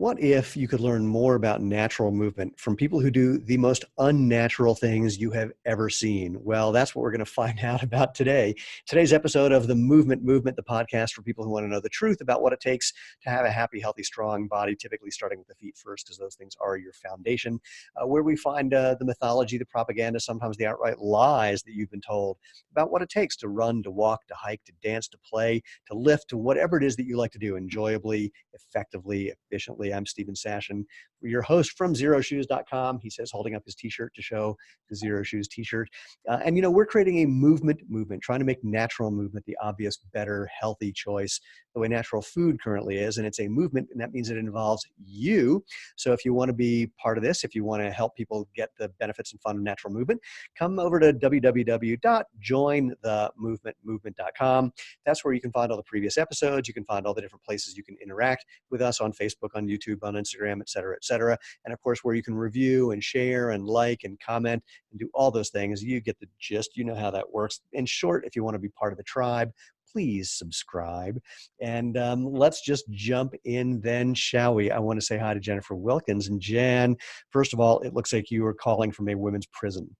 What if you could learn more about natural movement from people who do the most unnatural things you have ever seen? Well, that's what we're going to find out about today. Today's episode of The Movement, the podcast for people who want to know the truth about what it takes to have a happy, healthy, strong body, typically starting with the feet first, because those things are your foundation, where we find the mythology, the propaganda, sometimes the outright lies that you've been told about what it takes to run, to walk, to hike, to dance, to play, to lift, to whatever it is that you like to do enjoyably, effectively, efficiently. I'm Stephen Sashen, your host from ZeroShoes.com. He says, holding up his t-shirt to show the Zero Shoes t-shirt. We're creating a movement, trying to make natural movement the obvious, better, healthy choice, the way natural food currently is. And it's a movement, and that means it involves you. So if you want to be part of this, if you want to help people get the benefits and fun of natural movement, come over to www.jointhemovementmovement.com. That's where you can find all the previous episodes. You can find all the different places you can interact with us on Facebook, on YouTube, on Instagram, et cetera, et cetera. And of course, where you can review and share and like and comment and do all those things. You get the gist. You know how that works. In short, if you want to be part of the tribe, please subscribe. And let's just jump in then, shall we? I want to say hi to Jennifer Wilkins. And Jan, first of all, it looks like you are calling from a women's prison.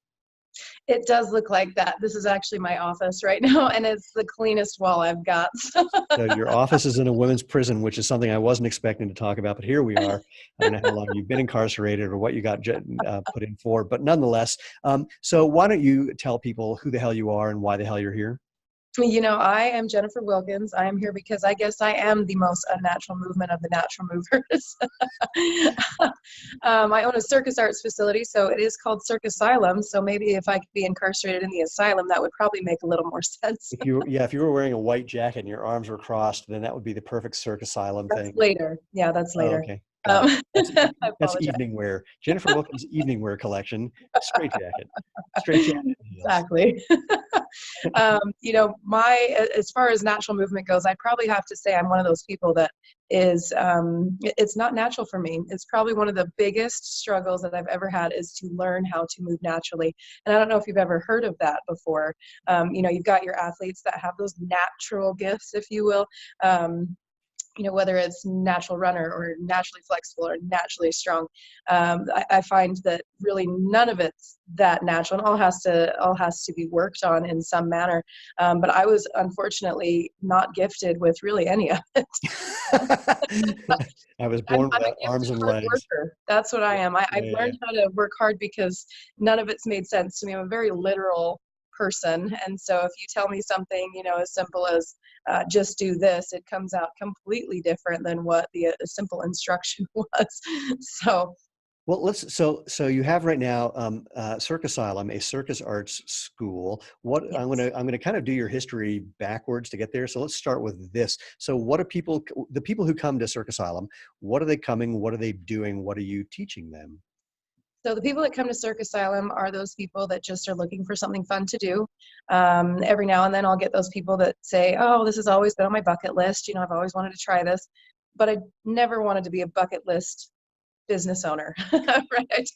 It does look like that. This is actually my office right now, and it's the cleanest wall I've got. So your office is in a women's prison, which is something I wasn't expecting to talk about, but here we are. I don't know how long you've been incarcerated or what you got put in for, but nonetheless. So why don't you tell people who the hell you are and why the hell you're here? I am Jennifer Wilkins. I am here because I guess I am the most unnatural movement of the natural movers. I own a circus arts facility, so it is called Cirque Asylum. So maybe if I could be incarcerated in the asylum, that would probably make a little more sense. If you were wearing a white jacket and your arms were crossed, then that would be the perfect Cirque Asylum That's thing. later. Yeah, that's later. Oh, okay. That's I evening wear. Jennifer Wilkins' evening wear collection. Straight jacket. Exactly. As far as natural movement goes, I probably have to say I'm one of those people that is, it's not natural for me. It's probably one of the biggest struggles that I've ever had is to learn how to move naturally. And I don't know if you've ever heard of that before. You've got your athletes that have those natural gifts, if you will. Whether it's natural runner or naturally flexible or naturally strong, I find that really none of it's that natural, and all has to be worked on in some manner. But I was unfortunately not gifted with really any of it. I was born without arms and legs. Worker. That's what I am. I've learned how to work hard because none of it's made sense to me. I'm a very literal person, and so if you tell me something as simple as just do this, it comes out completely different than what the simple instruction was. Well, so you have right now Cirque Asylum, a circus arts school. What yes. I'm gonna kind of do your history backwards to get there. So let's start with this. So what are the people who come to Cirque Asylum? What are they coming? What are they doing? What are you teaching them? So the people that come to Cirque Asylum are those people that just are looking for something fun to do. Every now and then I'll get those people that say, oh, this has always been on my bucket list. I've always wanted to try this, but I never wanted to be a bucket list business owner, right?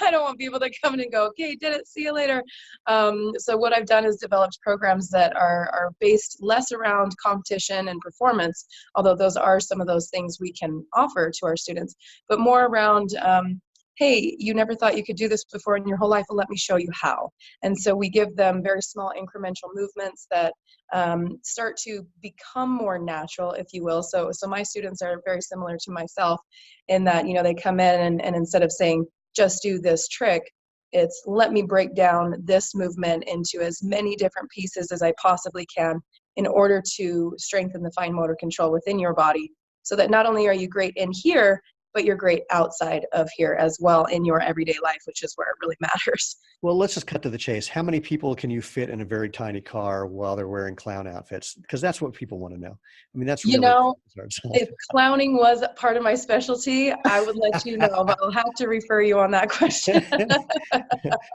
I don't want people to come in and go, okay, did it, see you later. So what I've done is developed programs that are based less around competition and performance, although those are some of those things we can offer to our students, but more around, hey, you never thought you could do this before in your whole life, well, let me show you how. And so we give them very small incremental movements that start to become more natural, if you will. So my students are very similar to myself in that, they come in and instead of saying, just do this trick, it's let me break down this movement into as many different pieces as I possibly can in order to strengthen the fine motor control within your body so that not only are you great in here, but you're great outside of here as well in your everyday life, which is where it really matters. Well, let's just cut to the chase. How many people can you fit in a very tiny car while they're wearing clown outfits? Because that's what people want to know. I mean, that's really if clowning was part of my specialty, I would let you know, but I'll have to refer you on that question.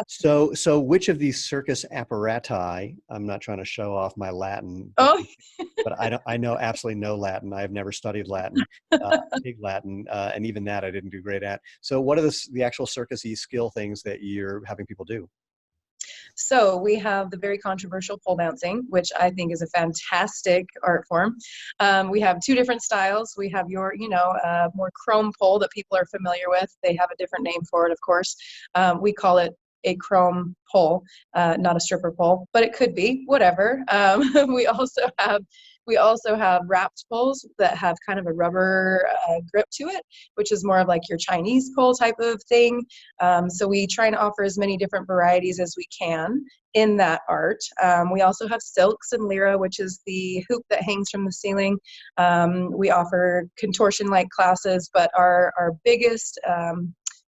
So which of these circus apparati, I'm not trying to show off my Latin, but I know absolutely no Latin. I've never studied Latin, big Latin, and even that I didn't do great at. So what are the actual circus-y skill things that you're having people do? So we have the very controversial pole dancing, which I think is a fantastic art form. We have two different styles. We have your, more chrome pole that people are familiar with. They have a different name for it, of course. We call it a chrome pole, not a stripper pole, but it could be, whatever. We also have wrapped poles that have kind of a rubber grip to it, which is more of like your Chinese pole type of thing. So we try and offer as many different varieties as we can in that art. We also have silks and lyra, which is the hoop that hangs from the ceiling. We offer contortion-like classes, but our biggest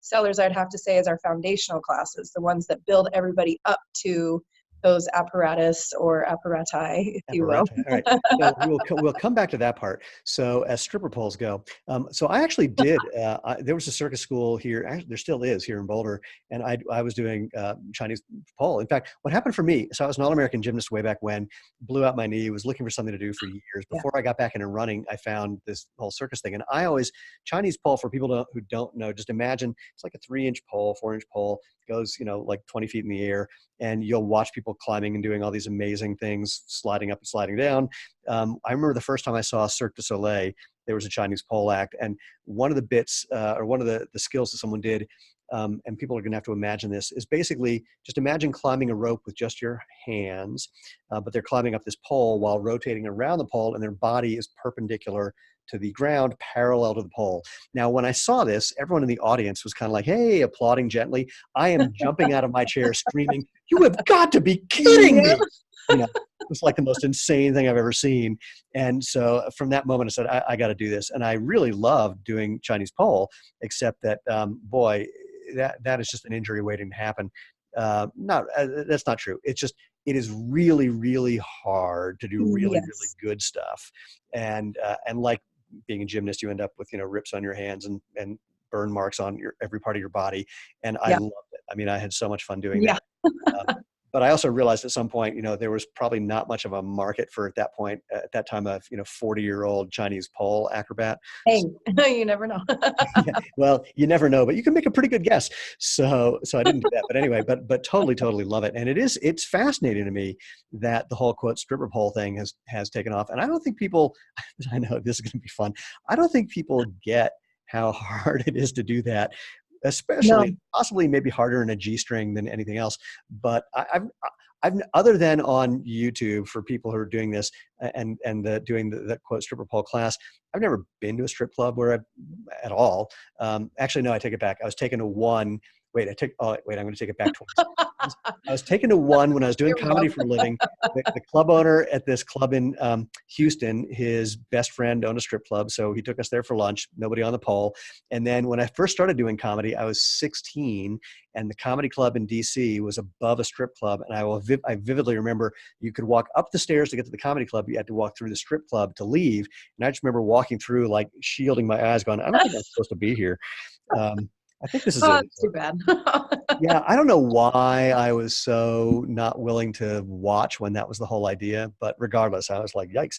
sellers, I'd have to say, is our foundational classes, the ones that build everybody up to those apparatus or apparati, if you will. Apparatus. All right. So we'll come back to that part. So as stripper poles go, so I actually did. There was a circus school here. Actually, there still is here in Boulder, and I was doing Chinese pole. In fact, what happened for me? So I was an all-American gymnast way back when. Blew out my knee. Was looking for something to do for years. Yeah. Before I got back into running, I found this whole circus thing, and I always Chinese pole for people who don't know. Just imagine it's like a 3-inch pole, 4-inch pole, goes like 20 feet in the air, and you'll watch people climbing and doing all these amazing things, sliding up and sliding down. I remember the first time I saw Cirque du Soleil, there was a Chinese pole act, and one of the bits or one of the skills that someone did, and people are going to have to imagine this, is basically just imagine climbing a rope with just your hands, but they're climbing up this pole while rotating around the pole, and their body is perpendicular to the ground, parallel to the pole. Now, when I saw this, everyone in the audience was kind of like, hey, applauding gently. I am jumping out of my chair screaming, you have got to be kidding Yeah. me. It's like the most insane thing I've ever seen. And so from that moment, I said, I got to do this. And I really loved doing Chinese pole, except that, boy, that is just an injury waiting to happen. That's not true. It is really, really hard to do really, really Yes. good stuff. And like being a gymnast, you end up with, rips on your hands and burn marks on every part of your body. And I Yeah. loved it. I mean, I had so much fun doing Yeah. that. Um, but I also realized at some point, there was probably not much of a market for at that point, at that time, a 40-year-old Chinese pole acrobat. Hey, So, you never know. yeah, well, you never know, but you can make a pretty good guess. So I didn't do that. But anyway, but totally, totally love it. And it's fascinating to me that the whole quote stripper pole thing has taken off. And I don't think people, I know this is going to be fun. I don't think people get how hard it is to do that, No, especially possibly maybe harder in a G string than anything else. But I've other than on YouTube for people who are doing this and doing the quote stripper pole class, I've never been to a strip club at all. Actually, no, I take it back. I was taken to one. Wait, I'm going to take it back 20 seconds. I was taken to one when I was doing here we go. comedy for a living. The club owner at this club in Houston, his best friend owned a strip club, so he took us there for lunch. Nobody on the pole. And then when I first started doing comedy, I was 16, and the comedy club in DC was above a strip club. And I vividly remember you could walk up the stairs to get to the comedy club. You had to walk through the strip club to leave. And I just remember walking through, like shielding my eyes, going, I don't think I'm supposed to be here. I think this is Oh, it. that's too bad. Yeah, I don't know why I was so not willing to watch when that was the whole idea, but regardless, I was like, yikes.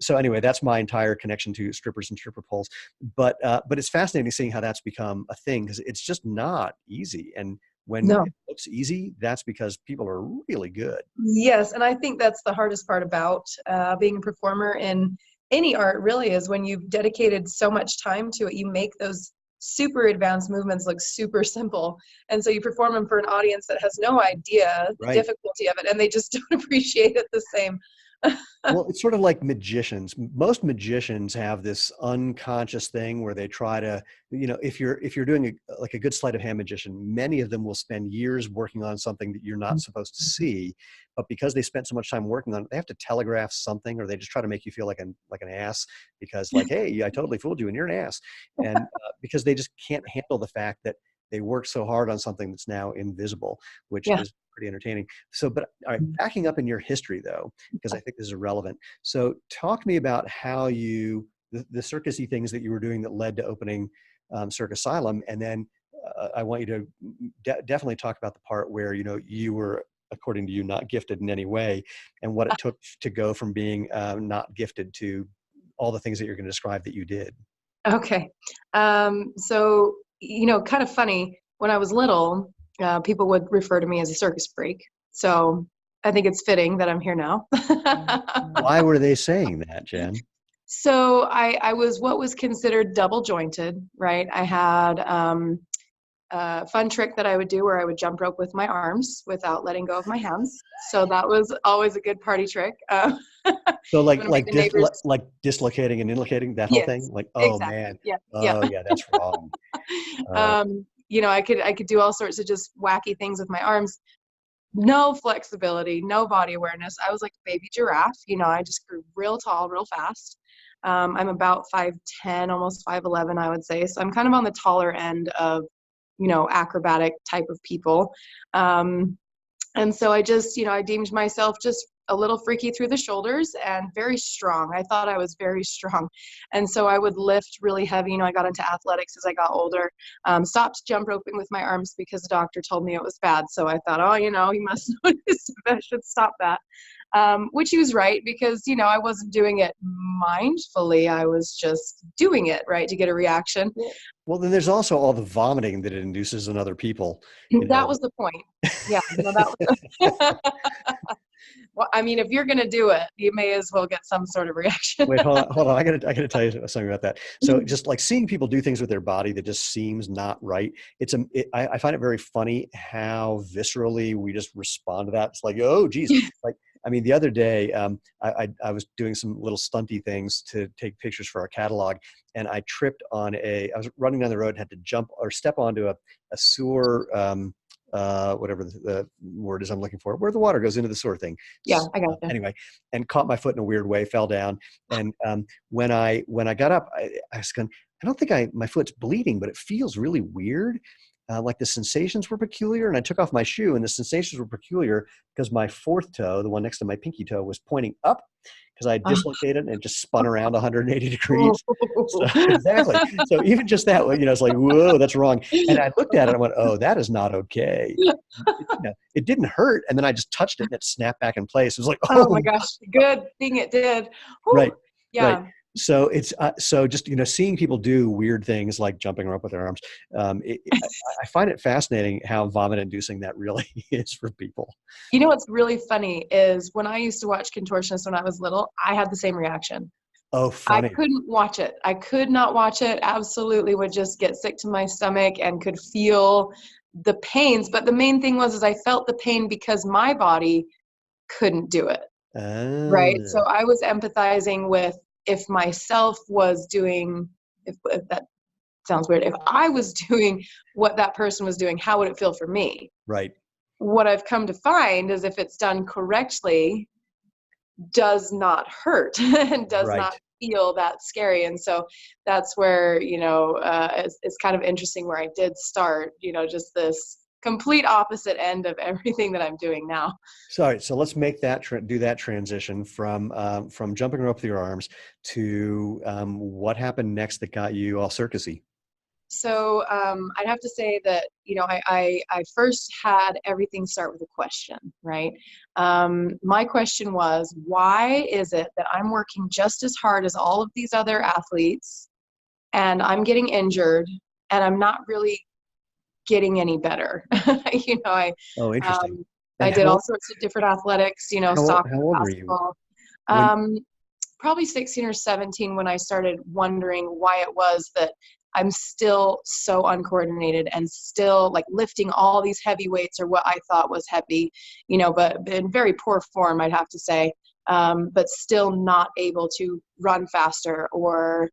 So anyway, that's my entire connection to strippers and stripper poles. But it's fascinating seeing how that's become a thing because it's just not easy. And when No. it looks easy, that's because people are really good. Yes, and I think that's the hardest part about being a performer in any art really is when you've dedicated so much time to it, you make those super advanced movements look super simple. And so you perform them for an audience that has no idea the Right. difficulty of it, and they just don't appreciate it the same. Well, it's sort of like magicians. Most magicians have this unconscious thing where they try to, if you're doing like a good sleight of hand magician, many of them will spend years working on something that you're not supposed to see, but because they spent so much time working on it, they have to telegraph something, or they just try to make you feel like an ass because, like, hey, I totally fooled you, and you're an ass, and because they just can't handle the fact that they worked so hard on something that's now invisible, which Yeah. is pretty entertaining. So, but all right, backing up in your history though, because I think this is relevant. So talk to me about how the circusy things that you were doing that led to opening Cirque Asylum. And then I want you to definitely talk about the part where, you were, according to you, not gifted in any way, and what it took to go from being not gifted to all the things that you're going to describe that you did. Okay. So, kind of funny, when I was little, people would refer to me as a circus freak. So I think it's fitting that I'm here now. Why were they saying that, Jen? So I was what was considered double jointed, right? I had a fun trick that I would do where I would jump rope with my arms without letting go of my hands. So that was always a good party trick. So You want to make the neighbors. like dislocating and dislocating, that whole thing? Yes, Like, oh exactly. man. Yeah, yeah. Oh yeah, that's wrong. Oh, I could do all sorts of just wacky things with my arms. No flexibility, no body awareness. I was like a baby giraffe. I just grew real tall, real fast. I'm about 5'10", almost 5'11", I would say. So I'm kind of on the taller end of, acrobatic type of people. And so I just, I deemed myself just a little freaky through the shoulders and very strong. I thought I was very strong. And so I would lift really heavy. I got into athletics as I got older. Stopped jump roping with my arms because the doctor told me it was bad. So I thought, oh, he must notice I should stop that. Which he was right because, I wasn't doing it mindfully. I was just doing it, right, to get a reaction. well, then there's also all the vomiting that it induces in other people. That was the point. Yeah, that was. Well, I mean, if you're going to do it, you may as well get some sort of reaction. Wait, hold on. I gotta tell you something about that. So just like seeing people do things with their body that just seems not right. I find it very funny how viscerally we just respond to that. It's like, oh, geez. Like, I mean, the other day, I was doing some little stunty things to take pictures for our catalog, and I tripped on I was running down the road and had to jump or step onto a sewer, whatever the word is I'm looking for, where the water goes into the sewer thing. Yeah, I got you. Anyway, and caught my foot in a weird way, fell down. And when I got up, I was going, I don't think my foot's bleeding, but it feels really weird. Like the sensations were peculiar, and I took off my shoe, and the sensations were peculiar because my fourth toe, the one next to my pinky toe, was pointing up because I dislocated and it just spun around 180 degrees. So, exactly. So even just that, it's like, whoa, that's wrong. And I looked at it and I went, oh, that is not okay. It didn't hurt. And then I just touched it and it snapped back in place. It was like, Oh my gosh, good thing it did. Whew. Right. Yeah. Right. So it's so just seeing people do weird things like jumping up with their arms. I find it fascinating how vomit-inducing that really is for people. What's really funny is when I used to watch contortionists when I was little, I had the same reaction. Oh, I funny. couldn't watch it. I could not watch it. Absolutely would just get sick to my stomach and could feel the pains. But the main thing was I felt the pain because my body couldn't do it. Right. So I was empathizing with if myself was doing, if that sounds weird, if I was doing what that person was doing, how would it feel for me? Right. What I've come to find is if it's done correctly, does not hurt and does Right. not feel that scary. And so that's where, it's kind of interesting where I did start, just this complete opposite end of everything that I'm doing now. Sorry. So let's make that do that transition from jumping rope with your arms to what happened next that got you all circusy. So I'd have to say that, I first had everything start with a question, right? My question was, why is it that I'm working just as hard as all of these other athletes and I'm getting injured and I'm not really getting any better? Oh, interesting. I And did all sorts of different athletics, soccer, how old were you? basketball. When, Probably 16 or 17 when I started wondering why it was that I'm still so uncoordinated and still like lifting all these heavy weights or what I thought was heavy, but in very poor form, I'd have to say, but still not able to run faster or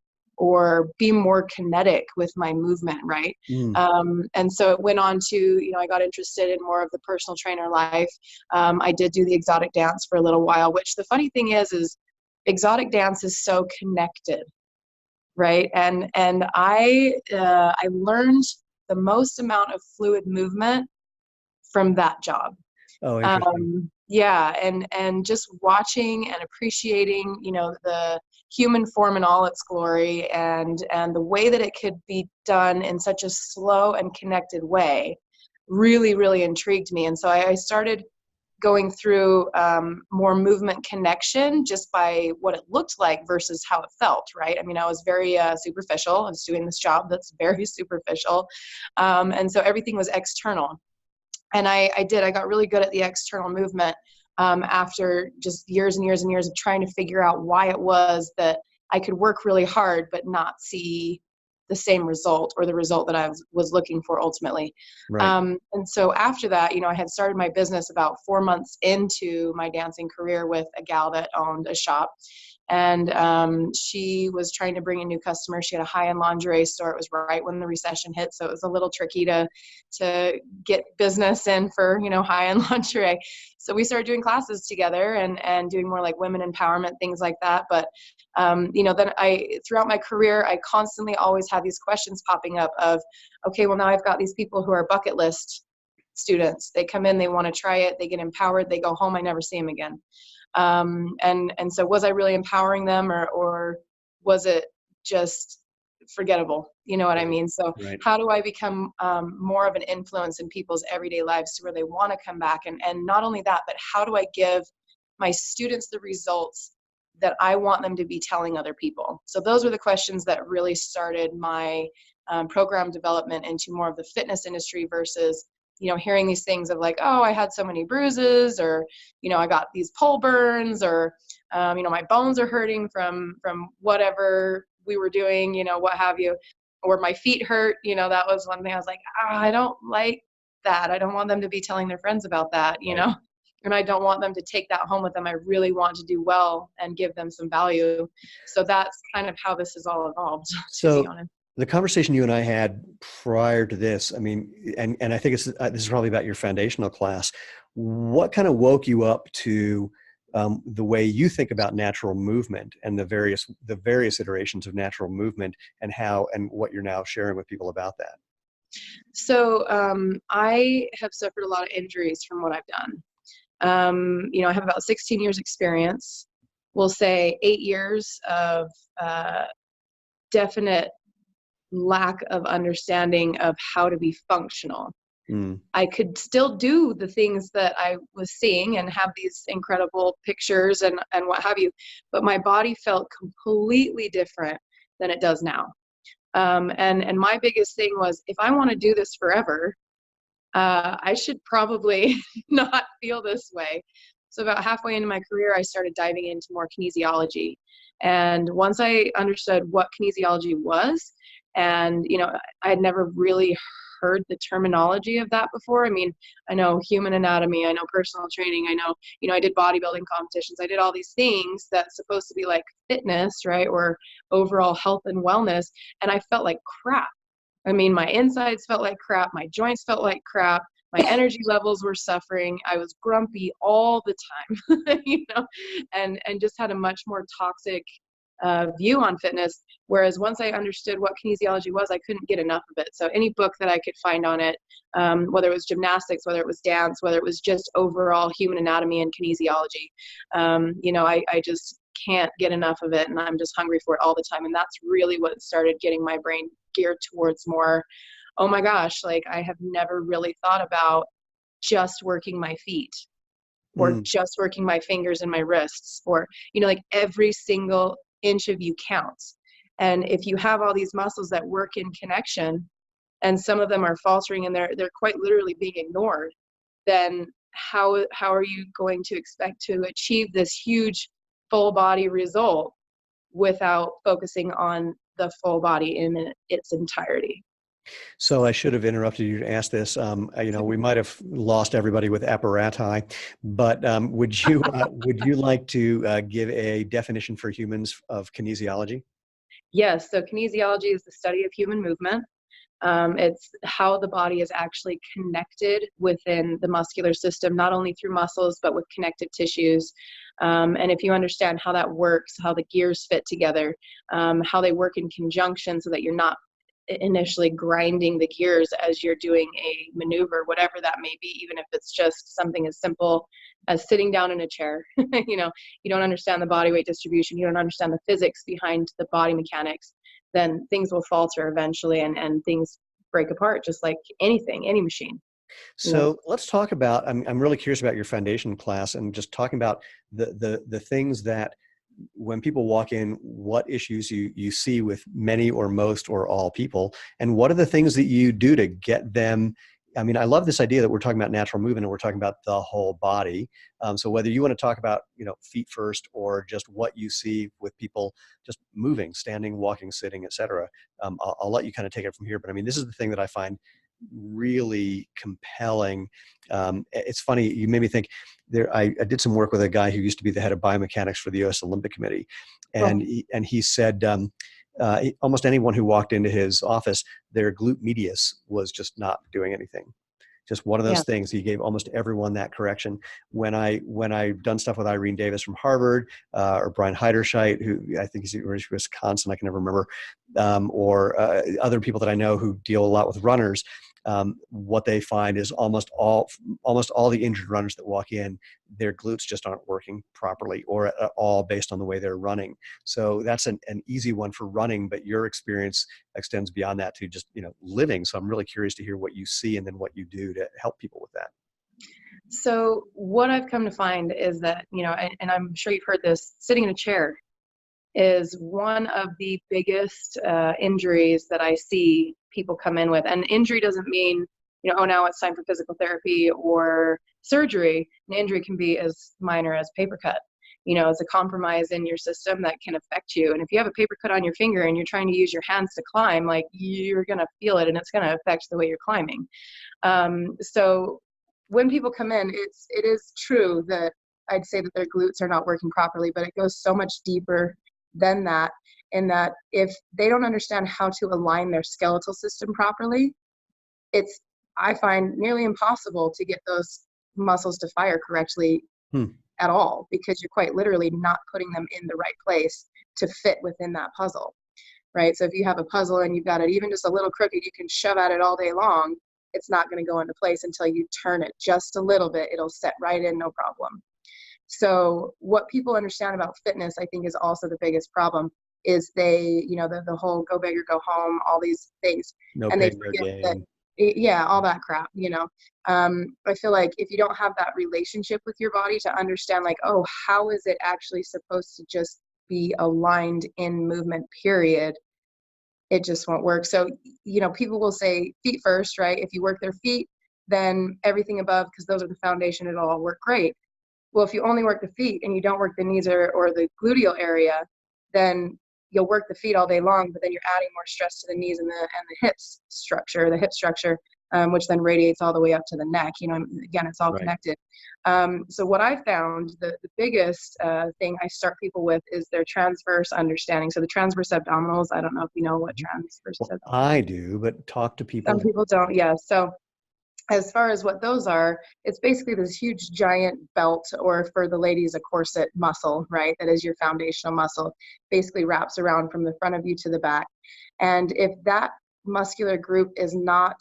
be more kinetic with my movement, right? And so it went on to, I got interested in more of the personal trainer life. I did do the exotic dance for a little while, which the funny thing is exotic dance is so connected, right? And I learned the most amount of fluid movement from that job. oh, interesting. Yeah, and just watching and appreciating, the human form in all its glory and the way that it could be done in such a slow and connected way really, really intrigued me. And so I started going through more movement connection just by what it looked like versus how it felt, right? I mean, I was very superficial. I was doing this job that's very superficial. And so everything was external. And I got really good at the external movement after just years and years and years of trying to figure out why it was that I could work really hard but not see the same result, or the result that I was looking for ultimately. Right. And so after that, I had started my business about 4 months into my dancing career with a gal that owned a shop. And she was trying to bring in new customers. She had a high-end lingerie store. It was right when the recession hit, so it was a little tricky to get business in for high-end lingerie. So we started doing classes together and doing more like women empowerment, things like that. But then throughout my career, I constantly always had these questions popping up of, okay, well, now I've got these people who are bucket list students. They come in, they want to try it, they get empowered, they go home, I never see them again. And so was I really empowering them, or was it just forgettable? You know what I Right. mean? So Right. how do I become more of an influence in people's everyday lives to where they want to come back? And not only that, but how do I give my students the results that I want them to be telling other people? So those were the questions that really started my program development into more of the fitness industry versus hearing these things of like, oh, I had so many bruises, or I got these pole burns, or my bones are hurting from whatever we were doing, what have you, or my feet hurt. That was one thing I was like, I don't like that. I don't want them to be telling their friends about that, Right. and I don't want them to take that home with them. I really want to do well and give them some value. So that's kind of how this has all evolved, to be So honest. the conversation you and I had prior to this, I mean, and I think this is probably about your foundational class. What kind of woke you up to the way you think about natural movement and the various iterations of natural movement, and how and what you're now sharing with people about that? So I have suffered a lot of injuries from what I've done. I have about 16 years experience. We'll say 8 years of definite lack of understanding of how to be functional. Mm, I could still do the things that I was seeing and have these incredible pictures and what have you, but my body felt completely different than it does now. And my biggest thing was, if I want to do this forever, I should probably not feel this way. So about halfway into my career, I started diving into more kinesiology. And once I understood what kinesiology was, and I had never really heard the terminology of that before. I mean, I know human anatomy, I know personal training, I know, I did bodybuilding competitions, I did all these things that's supposed to be like fitness, right? Or overall health and wellness. And I felt like crap. I mean, my insides felt like crap, my joints felt like crap, my energy levels were suffering. I was grumpy all the time, and just had a much more toxic view on fitness. Whereas once I understood what kinesiology was, I couldn't get enough of it. So any book that I could find on it, whether it was gymnastics, whether it was dance, whether it was just overall human anatomy and kinesiology, I just can't get enough of it, and I'm just hungry for it all the time. And that's really what started getting my brain geared towards more, oh my gosh, like I have never really thought about just working my feet, or mm. just working my fingers and my wrists, or like every single inch of you counts. And if you have all these muscles that work in connection, and some of them are faltering and they're quite literally being ignored, then how are you going to expect to achieve this huge full body result without focusing on the full body in its entirety? So I should have interrupted you to ask this. We might have lost everybody with apparati, but would you like to give a definition for humans of kinesiology? Yes, so kinesiology is the study of human movement. It's how the body is actually connected within the muscular system, not only through muscles, but with connective tissues. And if you understand how that works, how the gears fit together, how they work in conjunction so that you're not initially grinding the gears as you're doing a maneuver, whatever that may be, even if it's just something as simple as sitting down in a chair. You don't understand the body weight distribution, you don't understand the physics behind the body mechanics, then things will falter eventually, and things break apart just like anything, any machine, you know. So let's talk about. I'm really curious about your foundation class and just talking about the things that when people walk in, what issues you see with many or most or all people, and what are the things that you do to get them I mean, I love this idea that we're talking about natural movement and we're talking about the whole body. So whether you want to talk about, feet first or just what you see with people just moving, standing, walking, sitting, etc., I'll let you kind of take it from here. But I mean, this is the thing that I find really compelling. It's funny, you made me think there. I did some work with a guy who used to be the head of biomechanics for the U.S. Olympic Committee, and Cool. he said almost anyone who walked into his office, their glute medius was just not doing anything. Just one of Yeah. those things. He gave almost everyone that correction. When I've done stuff with Irene Davis from Harvard, or Brian Heiderscheit, who I think is at University of Wisconsin, I can never remember, or other people that I know who deal a lot with runners, what they find is almost all the injured runners that walk in, their glutes just aren't working properly or at all based on the way they're running. So that's an easy one for running, but your experience extends beyond that to just living. So I'm really curious to hear what you see and then what you do to help people with that. So what I've come to find is that, and I'm sure you've heard this, sitting in a chair is one of the biggest injuries that I see people come in with. And injury doesn't mean, oh, now it's time for physical therapy or surgery. An injury can be as minor as paper cut. It's a compromise in your system that can affect you. And if you have a paper cut on your finger and you're trying to use your hands to climb, like, you're going to feel it and it's going to affect the way you're climbing. So when people come in, it is true that I'd say that their glutes are not working properly, but it goes so much deeper than that, in that if they don't understand how to align their skeletal system properly, it's, I find, nearly impossible to get those muscles to fire correctly Hmm. at all, because you're quite literally not putting them in the right place to fit within that puzzle, right? So if you have a puzzle and you've got it even just a little crooked, you can shove at it all day long, it's not going to go into place until you turn it just a little bit. It'll set right in, no problem. So what people understand about fitness, I think, is also the biggest problem, is they, the whole go big or go home, all these things. No And they pain, no forget that, gain. yeah, all that crap, I feel like if you don't have that relationship with your body to understand, like, oh, how is it actually supposed to just be aligned in movement, period, it just won't work. So, people will say feet first, right? If you work their feet, then everything above, because those are the foundation, it'll all work great. Well, if you only work the feet and you don't work the knees or the gluteal area, then you'll work the feet all day long, but then you're adding more stress to the knees and the hip structure, which then radiates all the way up to the neck. Again, it's all Right. connected. So what I found, the biggest thing I start people with is their transverse understanding. So the transverse abdominals, I don't know if you know what transverse Well, abdominals. I do, but talk to Some people. people don't. Yeah. So as far as what those are, it's basically this huge giant belt, or for the ladies, a corset muscle, right? That is your foundational muscle, basically wraps around from the front of you to the back. And if that muscular group is not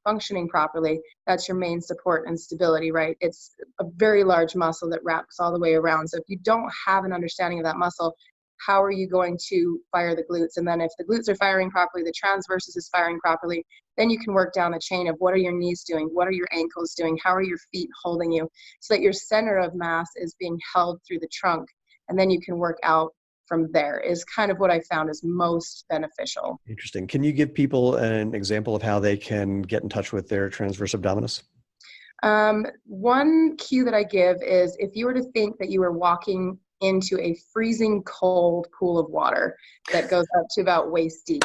functioning properly, that's your main support and stability, right? It's a very large muscle that wraps all the way around. So if you don't have an understanding of that muscle, how are you going to fire the glutes? And then if the glutes are firing properly, the transversus is firing properly, then you can work down the chain of what are your knees doing? What are your ankles doing? How are your feet holding you? So that your center of mass is being held through the trunk. And then you can work out from there, is kind of what I found is most beneficial. Interesting. Can you give people an example of how they can get in touch with their transverse abdominis? One cue that I give is, if you were to think that you were walking into a freezing cold pool of water that goes up to about waist deep,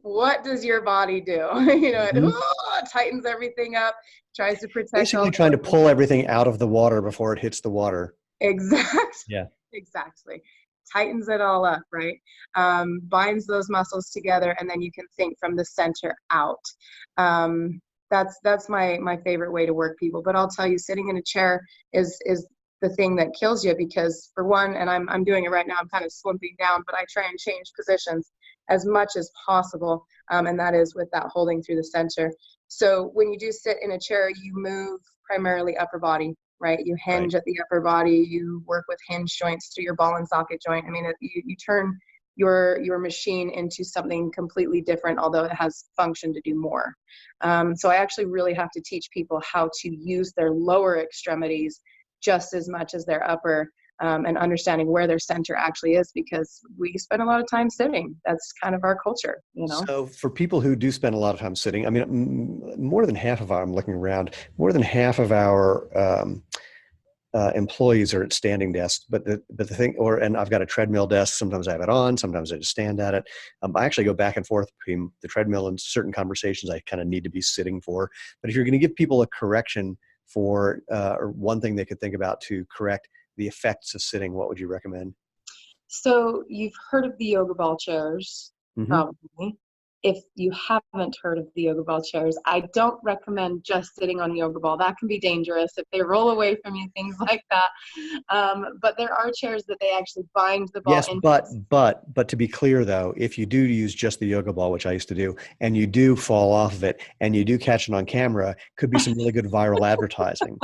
what does your body do? Mhm. It tightens everything up, tries to protect all Basically the trying to organs. pull everything out of the water before it hits the water. Exact, Yeah. exactly. Tightens it all up, right? Binds those muscles together, and then you can think from the center out. That's my favorite way to work people. But I'll tell you, sitting in a chair is the thing that kills you, because, for one, and I'm doing it right now, I'm kind of slumping down, but I try and change positions as much as possible, and that is with that holding through the center. So when you do sit in a chair, you move primarily upper body, right? You Right. hinge at the upper body, you work with hinge joints through your ball and socket joint. I mean, you turn your machine into something completely different, although it has function to do more. So I actually really have to teach people how to use their lower extremities just as much as their upper. and understanding where their center actually is, because we spend a lot of time sitting. That's kind of our culture, you know? So for people who do spend a lot of time sitting, I mean, more than half of our, I'm looking around, more than half of our employees are at standing desks, but the thing, and I've got a treadmill desk. Sometimes I have it on, sometimes I just stand at it. I actually go back and forth between the treadmill and certain conversations I kind of need to be sitting for. But if you're going to give people a correction for, or one thing they could think about to correct the effects of sitting, what would you recommend? So you've heard of the yoga ball chairs, Hmm. probably. If you haven't heard of the yoga ball chairs, I don't recommend just sitting on a yoga ball. That can be dangerous if they roll away from you, things like that. But there are chairs that they actually bind the ball Yes, into. but to be clear though, if you do use just the yoga ball, which I used to do, and you do fall off of it, and you do catch it on camera, could be some really good viral advertising.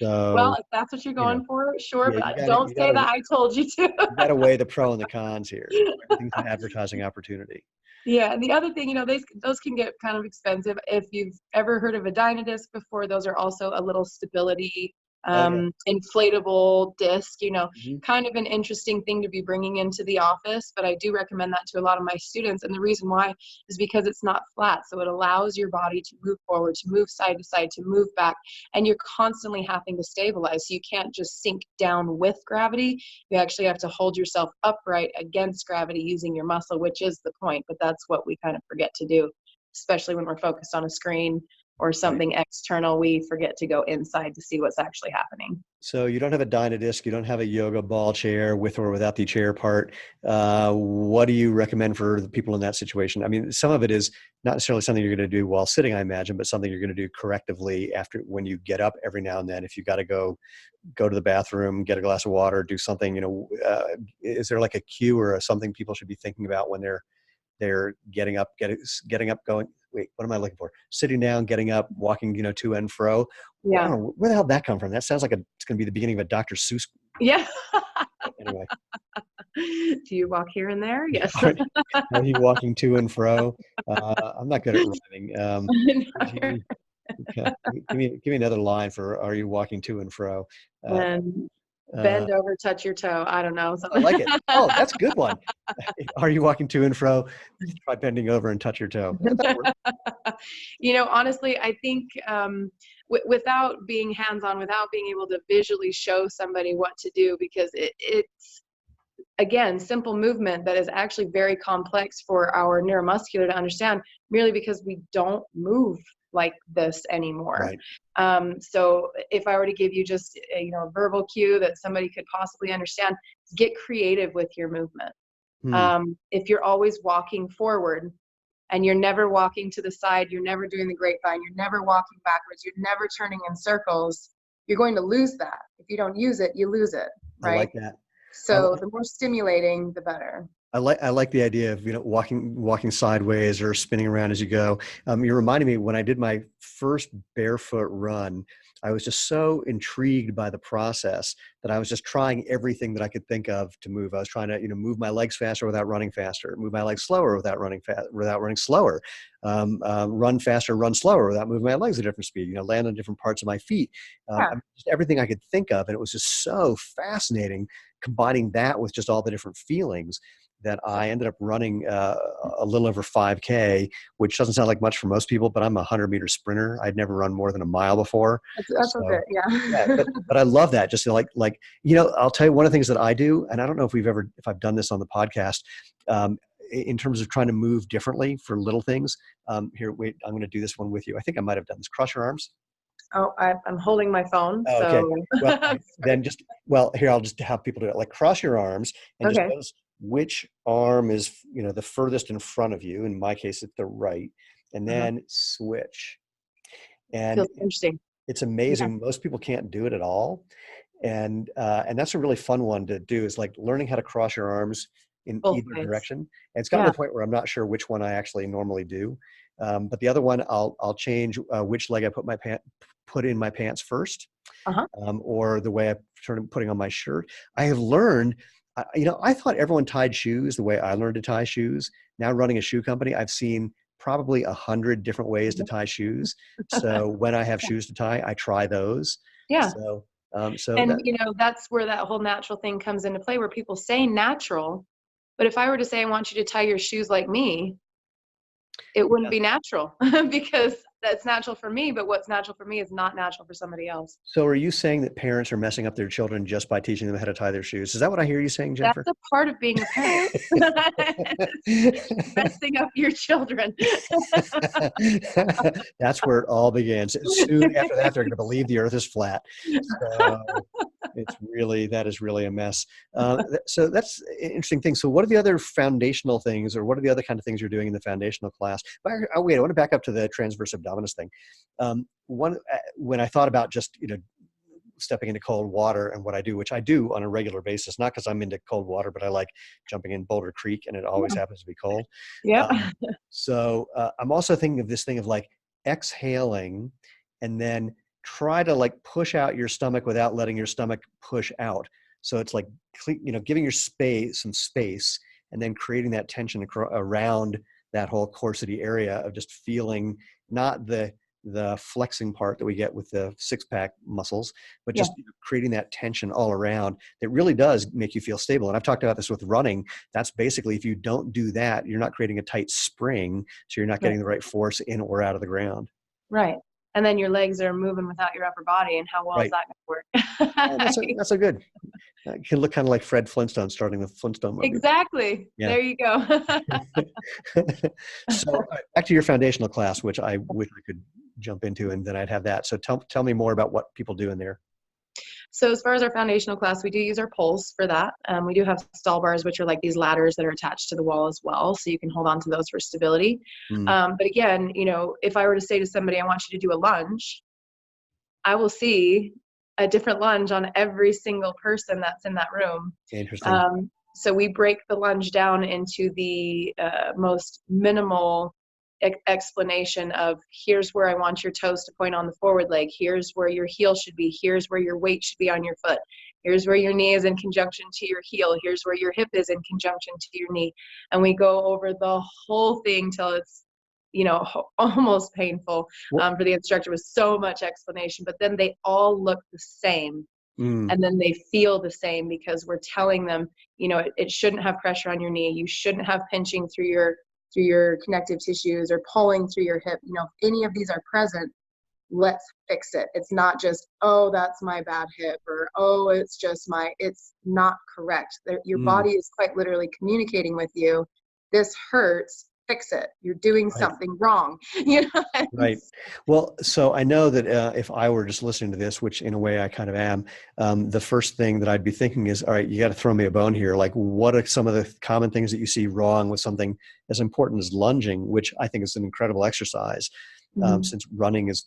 Well, So, if that's what you're you know, going for, sure, yeah, but don't say that I told you to. you gotta weigh the pro and the cons here. Everything's an advertising opportunity. Yeah, and the other thing, those can get kind of expensive. If you've ever heard of a Dynadisc before, those are also a little stability Oh yeah. inflatable disc, Mhm. kind of an interesting thing to be bringing into the office, but I do recommend that to a lot of my students. And the reason why is because it's not flat. So it allows your body to move forward, to move side to side, to move back, and you're constantly having to stabilize. So you can't just sink down with gravity. You actually have to hold yourself upright against gravity using your muscle, which is the point, but that's what we kind of forget to do, especially when we're focused on a screen or Right. something external. We forget to go inside to see what's actually happening. So you don't have a Dynadisc, you don't have a yoga ball chair with or without the chair part. What do you recommend for the people in that situation? I mean, some of it is not necessarily something you're going to do while sitting, I imagine, but something you're going to do correctively after when you get up every now and then. If you got to go to the bathroom, get a glass of water, do something, is there like a cue or something people should be thinking about when they're getting up, going, wait, what am I looking for? Sitting down, getting up, walking, to and fro. I Yeah. don't know, where the hell did that come from? That sounds like it's going to be the beginning of a Dr. Seuss. Yeah. Anyway, Do you walk here and there? Yes. are, are you walking to and fro? I'm not good at rhyming. Gee, okay. Give me another line for "Are you walking to and fro?" Uh, And uh, bend over, touch your toe. I don't know, I something. like it. Oh, that's a good one. Are you walking to and fro? Try bending over and touch your toe. That'll work. Honestly, I think without being hands-on, without being able to visually show somebody what to do, because it's again simple movement that is actually very complex for our neuromuscular to understand, merely because we don't move like this anymore. Right. So if I were to give you just a verbal cue that somebody could possibly understand, get creative with your movement. Hmm. If you're always walking forward and you're never walking to the side, you're never doing the grapevine, you're never walking backwards, you're never turning in circles, you're going to lose that. If you don't use it, you lose it, I like right? that. I, So the more stimulating, the better. I like the idea of walking sideways or spinning around as you go. You reminded me when I did my first barefoot run, I was just so intrigued by the process that I was just trying everything that I could think of to move. I was trying to move my legs faster without running faster, move my legs slower without running slower, run faster, run slower without moving my legs at a different speed. Land on different parts of my feet. Yeah. Just everything I could think of, and it was just so fascinating combining that with just all the different feelings that I ended up running a little over 5K, which doesn't sound like much for most people, but I'm a 100-meter sprinter. I'd never run more than a mile before. That's a So bit, yeah, yeah. but I love that. Just I'll tell you one of the things that I do, and I don't know if I've done this on the podcast, in terms of trying to move differently for little things. Here, wait, I'm going to do this one with you. I think I might have done this. Cross your arms. Oh, I'm holding my phone, Oh, okay. so Well, sorry. then here, I'll just have people do it. Like cross your arms and just Okay. notice which arm is, the furthest in front of you. In my case, it's the right. And Uh-huh. then switch. And Feels interesting. it's Yeah, amazing. Most people can't do it at all. And that's a really fun one to do, is like learning how to cross your arms in both either ways. direction. And it's gotten to Yeah. the point where I'm not sure which one I actually normally do. But the other one, I'll change which leg I put in my pants first, Uh-huh. or the way I started putting on my shirt. I have learned, I thought everyone tied shoes the way I learned to tie shoes. Now running a shoe company, I've seen probably 100 different ways to tie shoes. So when I have shoes to tie, I try those. Yeah. So So And, that, that's where that whole natural thing comes into play, where people say natural, but if I were to say, I want you to tie your shoes like me, it wouldn't yeah. be natural because that's natural for me, but what's natural for me is not natural for somebody else. So are you saying that parents are messing up their children just by teaching them how to tie their shoes? Is that what I hear you saying, That's Jennifer? a part of being a parent. Messing up your children. That's where it all begins. Soon after that, they're going to believe the earth is flat. So that is really a mess. So that's an interesting thing. So what are the other foundational things, or what are the other kind of things you're doing in the foundational class? Wait, I want to back up to the transverse abdominis thing. When I thought about just, stepping into cold water and what I do, which I do on a regular basis, not because I'm into cold water, but I like jumping in Boulder Creek and it always happens to be cold. Yep. I'm also thinking of this thing of like exhaling and then try to like push out your stomach without letting your stomach push out. So it's like, giving your some space and then creating that tension around that whole corsety area of just feeling not the flexing part that we get with the six-pack muscles, but Yeah. just creating that tension all around that really does make you feel stable. And I've talked about this with running. That's basically, if you don't do that, you're not creating a tight spring, so you're not Right. getting the right force in or out of the ground. Right. And then your legs are moving without your upper body, and how well is Right. that going to work? That's a good. It can look kind of like Fred Flintstone starting the Flintstone movie. Exactly. Yeah. There you go. So back to your foundational class, which I wish I could jump into, and then I'd have that. So tell me more about what people do in there. So as far as our foundational class, we do use our poles for that. We do have stall bars, which are like these ladders that are attached to the wall as well. So you can hold on to those for stability. Mm, But again, if I were to say to somebody, I want you to do a lunge, I will see a different lunge on every single person that's in that room. interesting. So we break the lunge down into the most minimal explanation of, here's where I want your toes to point on the forward leg. Here's where your heel should be. Here's where your weight should be on your foot. Here's where your knee is in conjunction to your heel. Here's where your hip is in conjunction to your knee. And we go over the whole thing till it's, almost painful Well, for the instructor, with so much explanation. But then they all look the same. mm, And then they feel the same, because we're telling them, it shouldn't have pressure on your knee. You shouldn't have pinching through your connective tissues or pulling through your hip. If any of these are present, let's fix it. It's not just, oh, that's my bad hip, or, oh, it's not correct. Your mm, body is quite literally communicating with you. This hurts. Fix it. You're doing right. something wrong. Right. Well, so I know that if I were just listening to this, which in a way I kind of am, the first thing that I'd be thinking is, all right, you got to throw me a bone here. Like, what are some of the common things that you see wrong with something as important as lunging, which I think is an incredible exercise? Mhm. Since running is,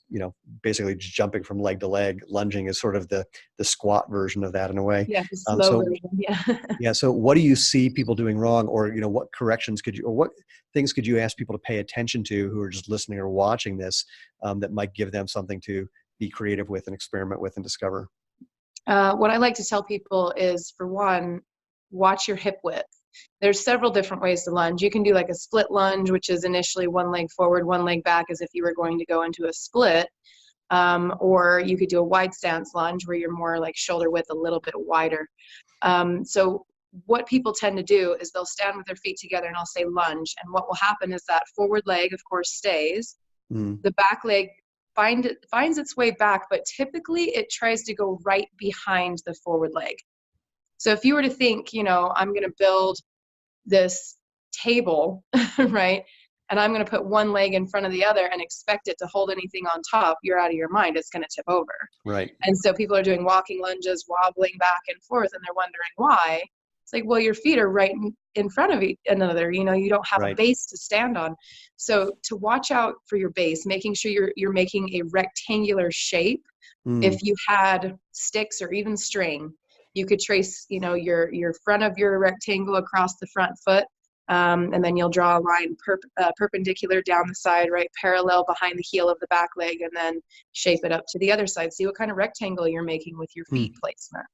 basically just jumping from leg to leg, lunging is sort of the squat version of that in a way. Yeah, the slow So version. Yeah. yeah. So what do you see people doing wrong, or, what corrections or what things could you ask people to pay attention to who are just listening or watching this, that might give them something to be creative with and experiment with and discover? What I like to tell people is, for one, watch your hip width. There's several different ways to lunge. You can do like a split lunge, which is initially one leg forward, one leg back, as if you were going to go into a split. Or you could do a wide stance lunge, where you're more like shoulder width, a little bit wider. So what people tend to do is they'll stand with their feet together and I'll say lunge. And what will happen is that forward leg, of course, stays. Mm, The back leg finds its way back, but typically it tries to go right behind the forward leg. So if you were to think, I'm going to build this table, right? And I'm going to put one leg in front of the other and expect it to hold anything on top, you're out of your mind. It's going to tip over. right. And so people are doing walking lunges, wobbling back and forth, and they're wondering why. It's like, well, your feet are right in front of each another. You don't have a Right. base to stand on. So to watch out for your base, making sure you're making a rectangular shape. Mm, If you had sticks or even string, you could trace, your front of your rectangle across the front foot. And then you'll draw a line perpendicular down the side, right, parallel behind the heel of the back leg, and then shape it up to the other side. See what kind of rectangle you're making with your mm, feet placement.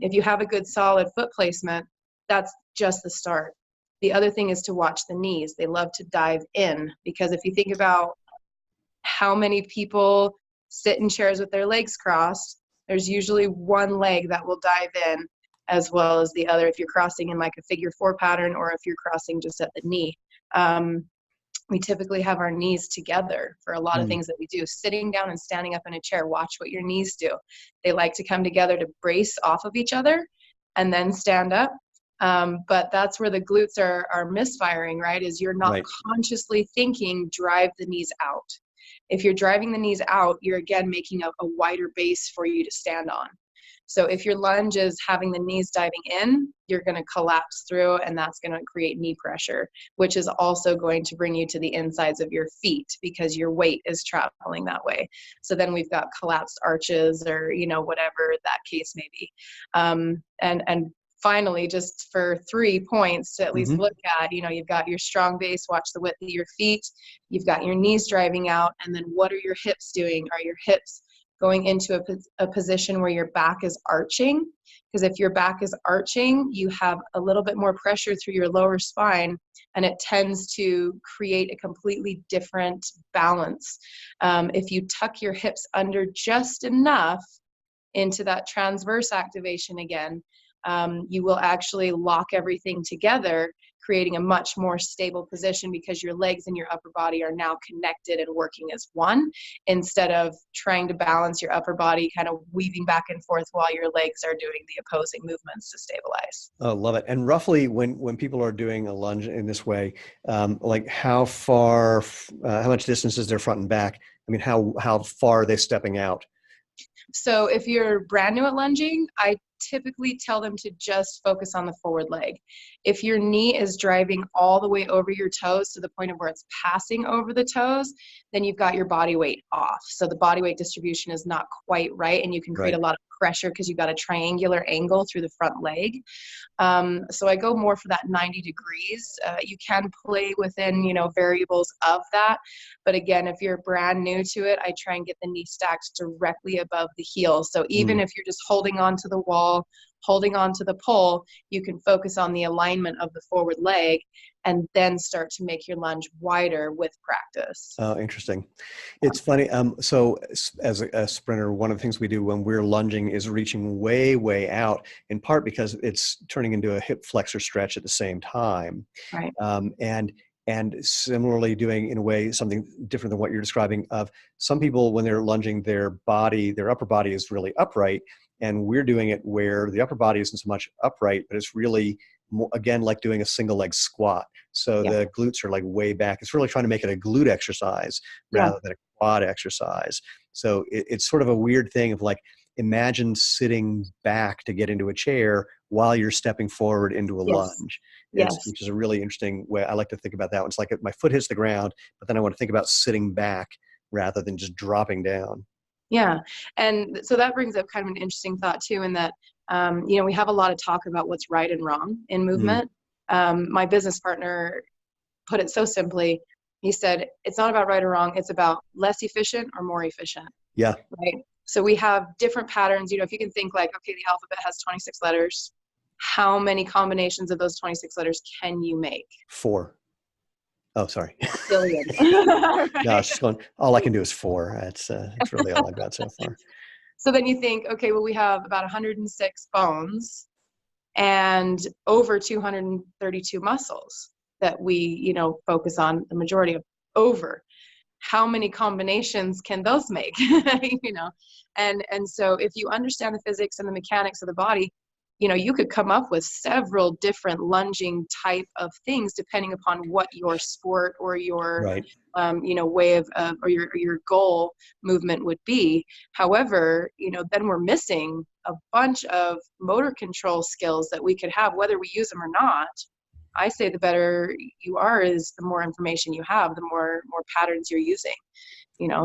If you have a good solid foot placement, that's just the start. The other thing is to watch the knees. They love to dive in, because if you think about how many people sit in chairs with their legs crossed, there's usually one leg that will dive in as well as the other if you're crossing in like a figure four pattern or if you're crossing just at the knee. We typically have our knees together for a lot of things that we do. Sitting down and standing up in a chair, watch what your knees do. They like to come together to brace off of each other and then stand up. But that's where the glutes are misfiring, right? Is you're not Right. consciously thinking, drive the knees out. If you're driving the knees out, you're again making a wider base for you to stand on. So if your lunge is having the knees diving in, you're going to collapse through, and that's going to create knee pressure, which is also going to bring you to the insides of your feet because your weight is traveling that way. So then we've got collapsed arches or, whatever that case may be. And finally, just for 3 points to at least look at, you've got your strong base, watch the width of your feet, you've got your knees driving out, and then what are your hips doing? Are your hips going into a position where your back is arching? Because if your back is arching, you have a little bit more pressure through your lower spine, and it tends to create a completely different balance. If you tuck your hips under just enough into that transverse activation again, you will actually lock everything together, creating a much more stable position because your legs and your upper body are now connected and working as one, instead of trying to balance your upper body kind of weaving back and forth while your legs are doing the opposing movements to stabilize. Oh, love it. And roughly when people are doing a lunge in this way, like how far, how much distance is their front and back? I mean, how far are they stepping out? So if you're brand new at lunging, I typically tell them to just focus on the forward leg. If your knee is driving all the way over your toes to the point of where it's passing over the toes, then you've got your body weight off. So the body weight distribution is not quite right, and you can create Right. a lot of pressure because you've got a triangular angle through the front leg. So I go more for that 90 degrees. You can play within, variables of that. But again, if you're brand new to it, I try and get the knee stacked directly above the heel. So even if you're just holding on to the wall, holding on to the pole, you can focus on the alignment of the forward leg and then start to make your lunge wider with practice. Oh, interesting. It's funny. So as a sprinter, one of the things we do when we're lunging is reaching way, way out, in part because it's turning into a hip flexor stretch at the same time. Right. And similarly doing in a way something different than what you're describing of some people when they're lunging, their upper body is really upright. And we're doing it where the upper body isn't so much upright, but it's really more, again, like doing a single leg squat. So Yeah. the glutes are like way back. It's really trying to make it a glute exercise Yeah. rather than a quad exercise. So it's sort of a weird thing of like, imagine sitting back to get into a chair while you're stepping forward into a Yes. lunge. Yes. Which is a really interesting way. I like to think about that one. It's like my foot hits the ground, but then I want to think about sitting back rather than just dropping down. Yeah. And so that brings up kind of an interesting thought too, in that, we have a lot of talk about what's right and wrong in Mm, movement. My business partner put it so simply. He said, it's not about right or wrong. It's about less efficient or more efficient, yeah, right? So we have different patterns. If you can think like, okay, the alphabet has 26 letters. How many combinations of those 26 letters can you make? 4. Oh, sorry. Billion. No, I Right? was just going, all I can do is 4. That's really all I've got so far. So then you think, okay, well, we have about 106 bones and over 232 muscles that we, focus on the majority of. Over how many combinations can those make? And so if you understand the physics and the mechanics of the body, you could come up with several different lunging type of things depending upon what your sport or your Right. way of or your goal movement would be. However, then we're missing a bunch of motor control skills that we could have, whether we use them or not. I say the better you are is the more information you have, the more patterns you're using.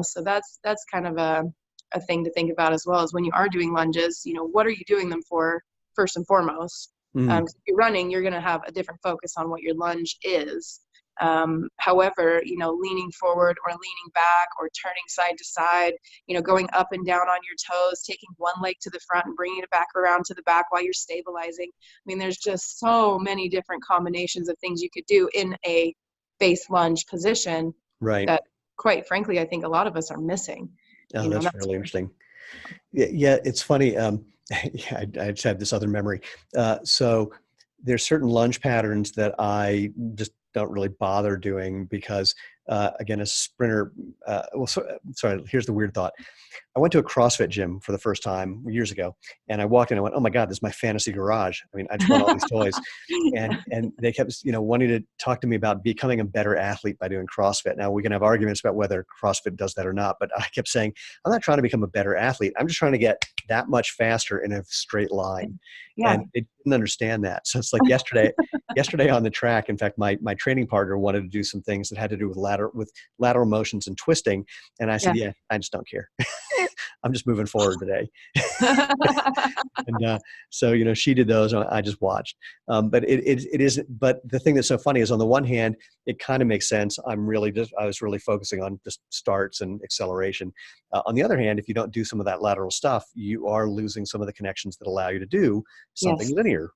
So that's kind of a thing to think about as well, as when you are doing lunges, what are you doing them for first and foremost? Mm, If you're running, you're going to have a different focus on what your lunge is. However, leaning forward or leaning back or turning side to side, going up and down on your toes, taking one leg to the front and bringing it back around to the back while you're stabilizing. I mean, there's just so many different combinations of things you could do in a base lunge position right. that, quite frankly, I think a lot of us are missing. Oh, that's That's really interesting. Yeah, it's funny. Yeah, I just have this other memory. So there's certain lunge patterns that I just don't really bother doing because, again, as a sprinter, sorry, here's the weird thought. I went to a CrossFit gym for the first time years ago, and I walked in and I went, "Oh my God, this is my fantasy garage." I mean, I just want all these toys, and they kept, wanting to talk to me about becoming a better athlete by doing CrossFit. Now we can have arguments about whether CrossFit does that or not, but I kept saying, "I'm not trying to become a better athlete. I'm just trying to get that much faster in a straight line." Yeah. And they didn't understand that. So it's like yesterday on the track. In fact, my training partner wanted to do some things that had to do with lateral motions and twisting, and I said, Yeah. "Yeah, I just don't care." I'm just moving forward today. And so, she did those. I just watched. But it is. But the thing that's so funny is, on the one hand, it kind of makes sense. I was really focusing on just starts and acceleration. On the other hand, if you don't do some of that lateral stuff, you are losing some of the connections that allow you to do something Yes. linear.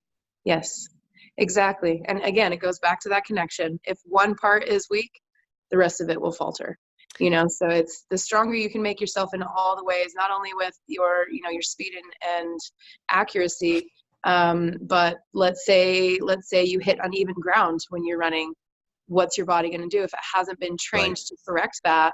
Yes, exactly. And again, it goes back to that connection. If one part is weak, the rest of it will falter. So it's the stronger you can make yourself in all the ways, not only with your speed and accuracy, but let's say you hit uneven ground when you're running. What's your body going to do if it hasn't been Right. trained to correct that?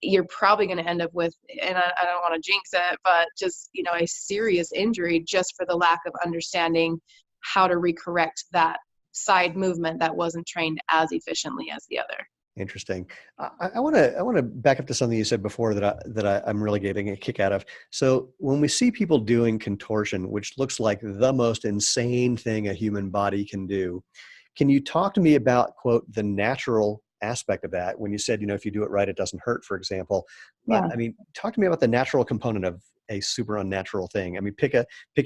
You're probably going to end up with, and I don't want to jinx it, but just, a serious injury just for the lack of understanding how to recorrect that side movement that wasn't trained as efficiently as the other. Interesting. I want to back up to something you said before I'm really getting a kick out of. So when we see people doing contortion, which looks like the most insane thing a human body can do, can you talk to me about, quote, the natural aspect of that? When you said, if you do it right, it doesn't hurt, for example. Yeah. I mean, talk to me about the natural component of a super unnatural thing. I mean, pick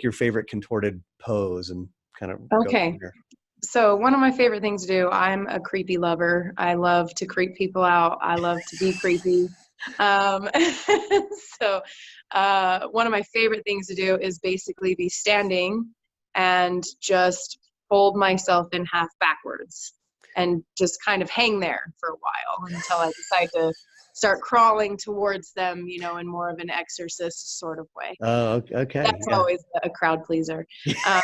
your favorite contorted pose and kind of go Okay. from there. So one of my favorite things to do, I'm a creepy lover. I love to creep people out. I love to be creepy. Um, so one of my favorite things to do is basically be standing and just fold myself in half backwards and just kind of hang there for a while until I decide to start crawling towards them, in more of an exorcist sort of way. Oh, okay. That's Yeah. always a crowd pleaser. Um,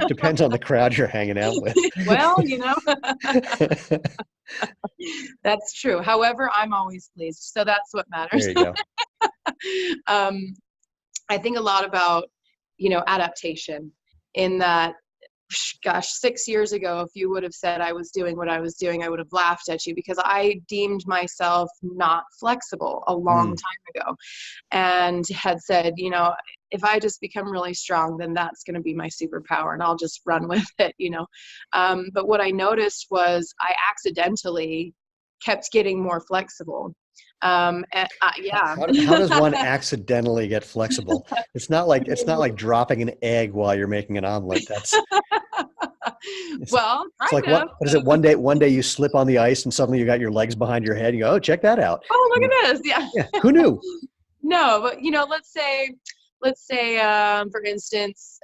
Depends on the crowd you're hanging out with. well, that's true. However, I'm always pleased. So that's what matters. There you go. um, I think a lot about, adaptation in that, gosh, 6 years ago, if you would have said I was doing what I was doing, I would have laughed at you because I deemed myself not flexible a long Mm, time ago and had said, if I just become really strong, then that's going to be my superpower and I'll just run with it. But what I noticed was I accidentally kept getting more flexible. Yeah. how does one accidentally get flexible? It's not like dropping an egg while you're making an omelet. It's, Well, it's like, kind of. what is it? One day you slip on the ice and suddenly you got your legs behind your head. And you go, oh, check that out. Oh, I look mean, at this. Yeah. yeah, who knew? No, but let's say, for instance,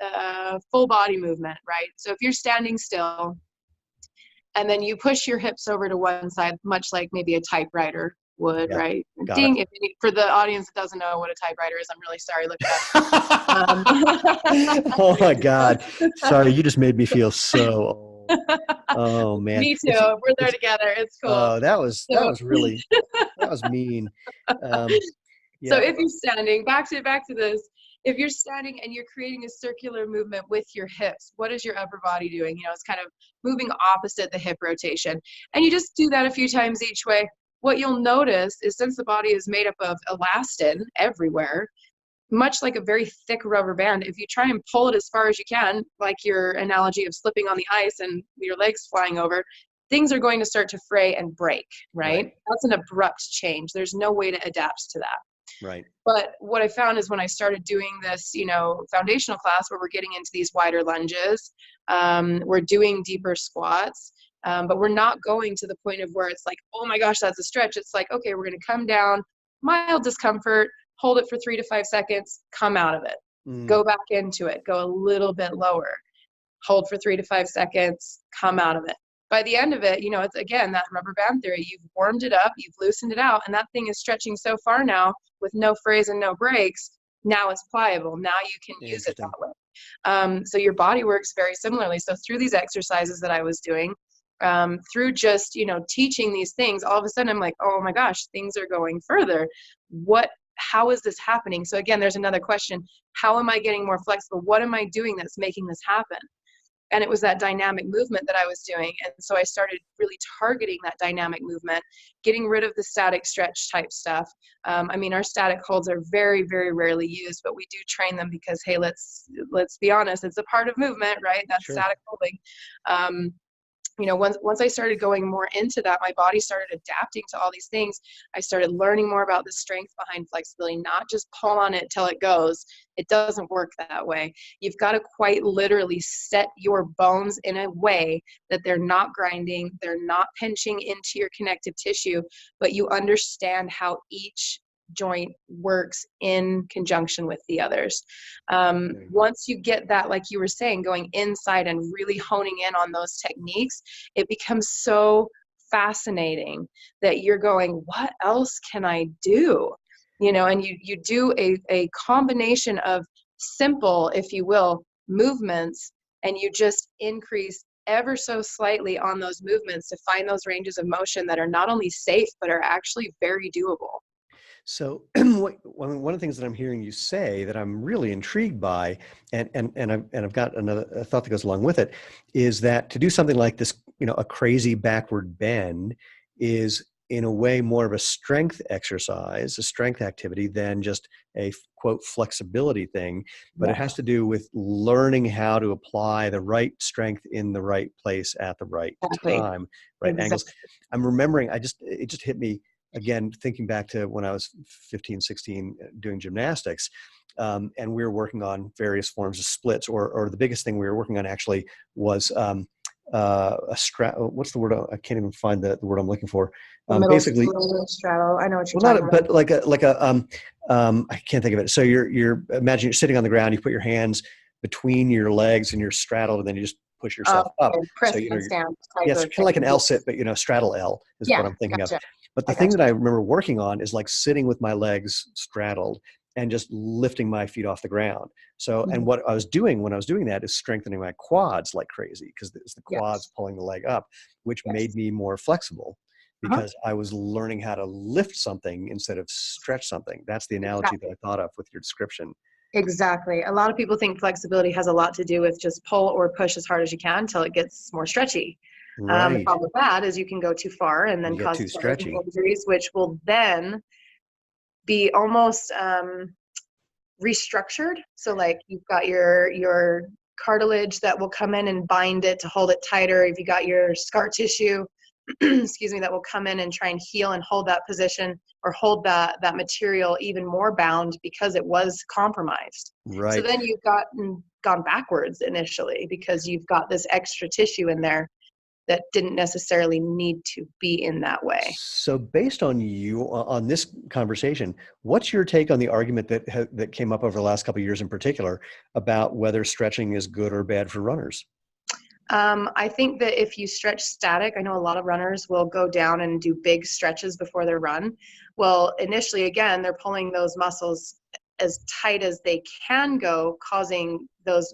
full body movement, right? So if you're standing still and then you push your hips over to one side, much like maybe a typewriter would, Yeah, right? got Ding! For the audience that doesn't know what a typewriter is, I'm really sorry. Look it up. Oh my God. Sorry, you just made me feel so old. Oh man. Me too. We're there It's together. It's cool. Oh, that So, was really that was mean. Um, so yeah, if you're standing, back to this, if you're standing and you're creating a circular movement with your hips, what is your upper body doing? It's kind of moving opposite the hip rotation. And you just do that a few times each way. What you'll notice is since the body is made up of elastin everywhere, much like a very thick rubber band, if you try and pull it as far as you can, like your analogy of slipping on the ice and your legs flying over, things are going to start to fray and break, right? right, That's an abrupt change. There's no way to adapt to that. right. But what I found is when I started doing this, foundational class where we're getting into these wider lunges, we're doing deeper squats, but we're not going to the point of where it's like, oh my gosh, that's a stretch. It's like, okay, we're going to come down, mild discomfort, hold it for 3 to 5 seconds, come out of it, Mm, go back into it, go a little bit lower, hold for 3 to 5 seconds, come out of it, by the end of it, it's again that rubber band theory. You've warmed it up, you've loosened it out, and that thing is stretching so far now with no frays and no breaks. Now it's pliable. Now you can use it Interesting. that way. So your body works very similarly. So through these exercises that I was doing, through just, teaching these things, all of a sudden I'm like, oh my gosh, things are going further. How is this happening? So again, there's another question. How am I getting more flexible? What am I doing that's making this happen? And it was that dynamic movement that I was doing. And so I started really targeting that dynamic movement, getting rid of the static stretch type stuff. Our static holds are very, very rarely used, but we do train them because, hey, let's be honest, it's a part of movement, right? That's Sure. static holding. Once I started going more into that, my body started adapting to all these things. I started learning more about the strength behind flexibility, not just pull on it till it goes. It doesn't work that way. You've got to quite literally set your bones in a way that they're not grinding, they're not pinching into your connective tissue, but you understand how each joint works in conjunction with the others. Once you get that, like you were saying, going inside and really honing in on those techniques, it becomes so fascinating that you're going, what else can I do? And you do a combination of simple, if you will, movements, and you just increase ever so slightly on those movements to find those ranges of motion that are not only safe, but are actually very doable. So one of the things that I'm hearing you say that I'm really intrigued by, and I've got a thought that goes along with it, is that to do something like this, a crazy backward bend is in a way more of a strength exercise, a strength activity than just a quote flexibility thing. But it Yeah, has to do with learning how to apply the right strength in the right place at the right exactly. time, right angles. Exactly. I'm remembering, it just hit me again, thinking back to when I was 15, 16, doing gymnastics, and we were working on various forms of splits, or the biggest thing we were working on actually was what's the word? I can't even find the word I'm looking for. The middle Basically, straddle. I know what you're well, talking not, about. but I can't think of it. So imagine you're sitting on the ground, you put your hands between your legs and you're straddled, and then you just push yourself up. Press So, handstand type yeah, it's of kind of thing. like an L sit, but straddle L is what Yeah, I'm thinking of. gotcha. But the I thing gotcha. that I remember working on is like sitting with my legs straddled and just lifting my feet off the ground. So, and Mhm. what I was doing when I was doing that is strengthening my quads like crazy, because it's the quads Yes. pulling the leg up, which made Yes. me more flexible Uh-huh. because I was learning how to lift something instead of stretch something. That's the analogy that I thought of with your description. Exactly. A lot of people think flexibility has a lot to do with just pull or push as hard as you can until it gets more stretchy. The Right. problem with that is you can go too far and then You get cause too tears and stretchy. injuries, which will then be almost restructured. So like you've got your cartilage that will come in and bind it to hold it tighter. If you got your scar tissue, excuse me, that will come in and try and heal and hold that position or hold that material even more bound because it was compromised. So Right. then you've gone backwards initially because you've got this extra tissue in there that didn't necessarily need to be in that way. So, based on on this conversation, what's your take on the argument that came up over the last couple of years in particular about whether stretching is good or bad for runners? I think that if you stretch static, I know a lot of runners will go down and do big stretches before their run. Well, initially, again, they're pulling those muscles as tight as they can go, causing those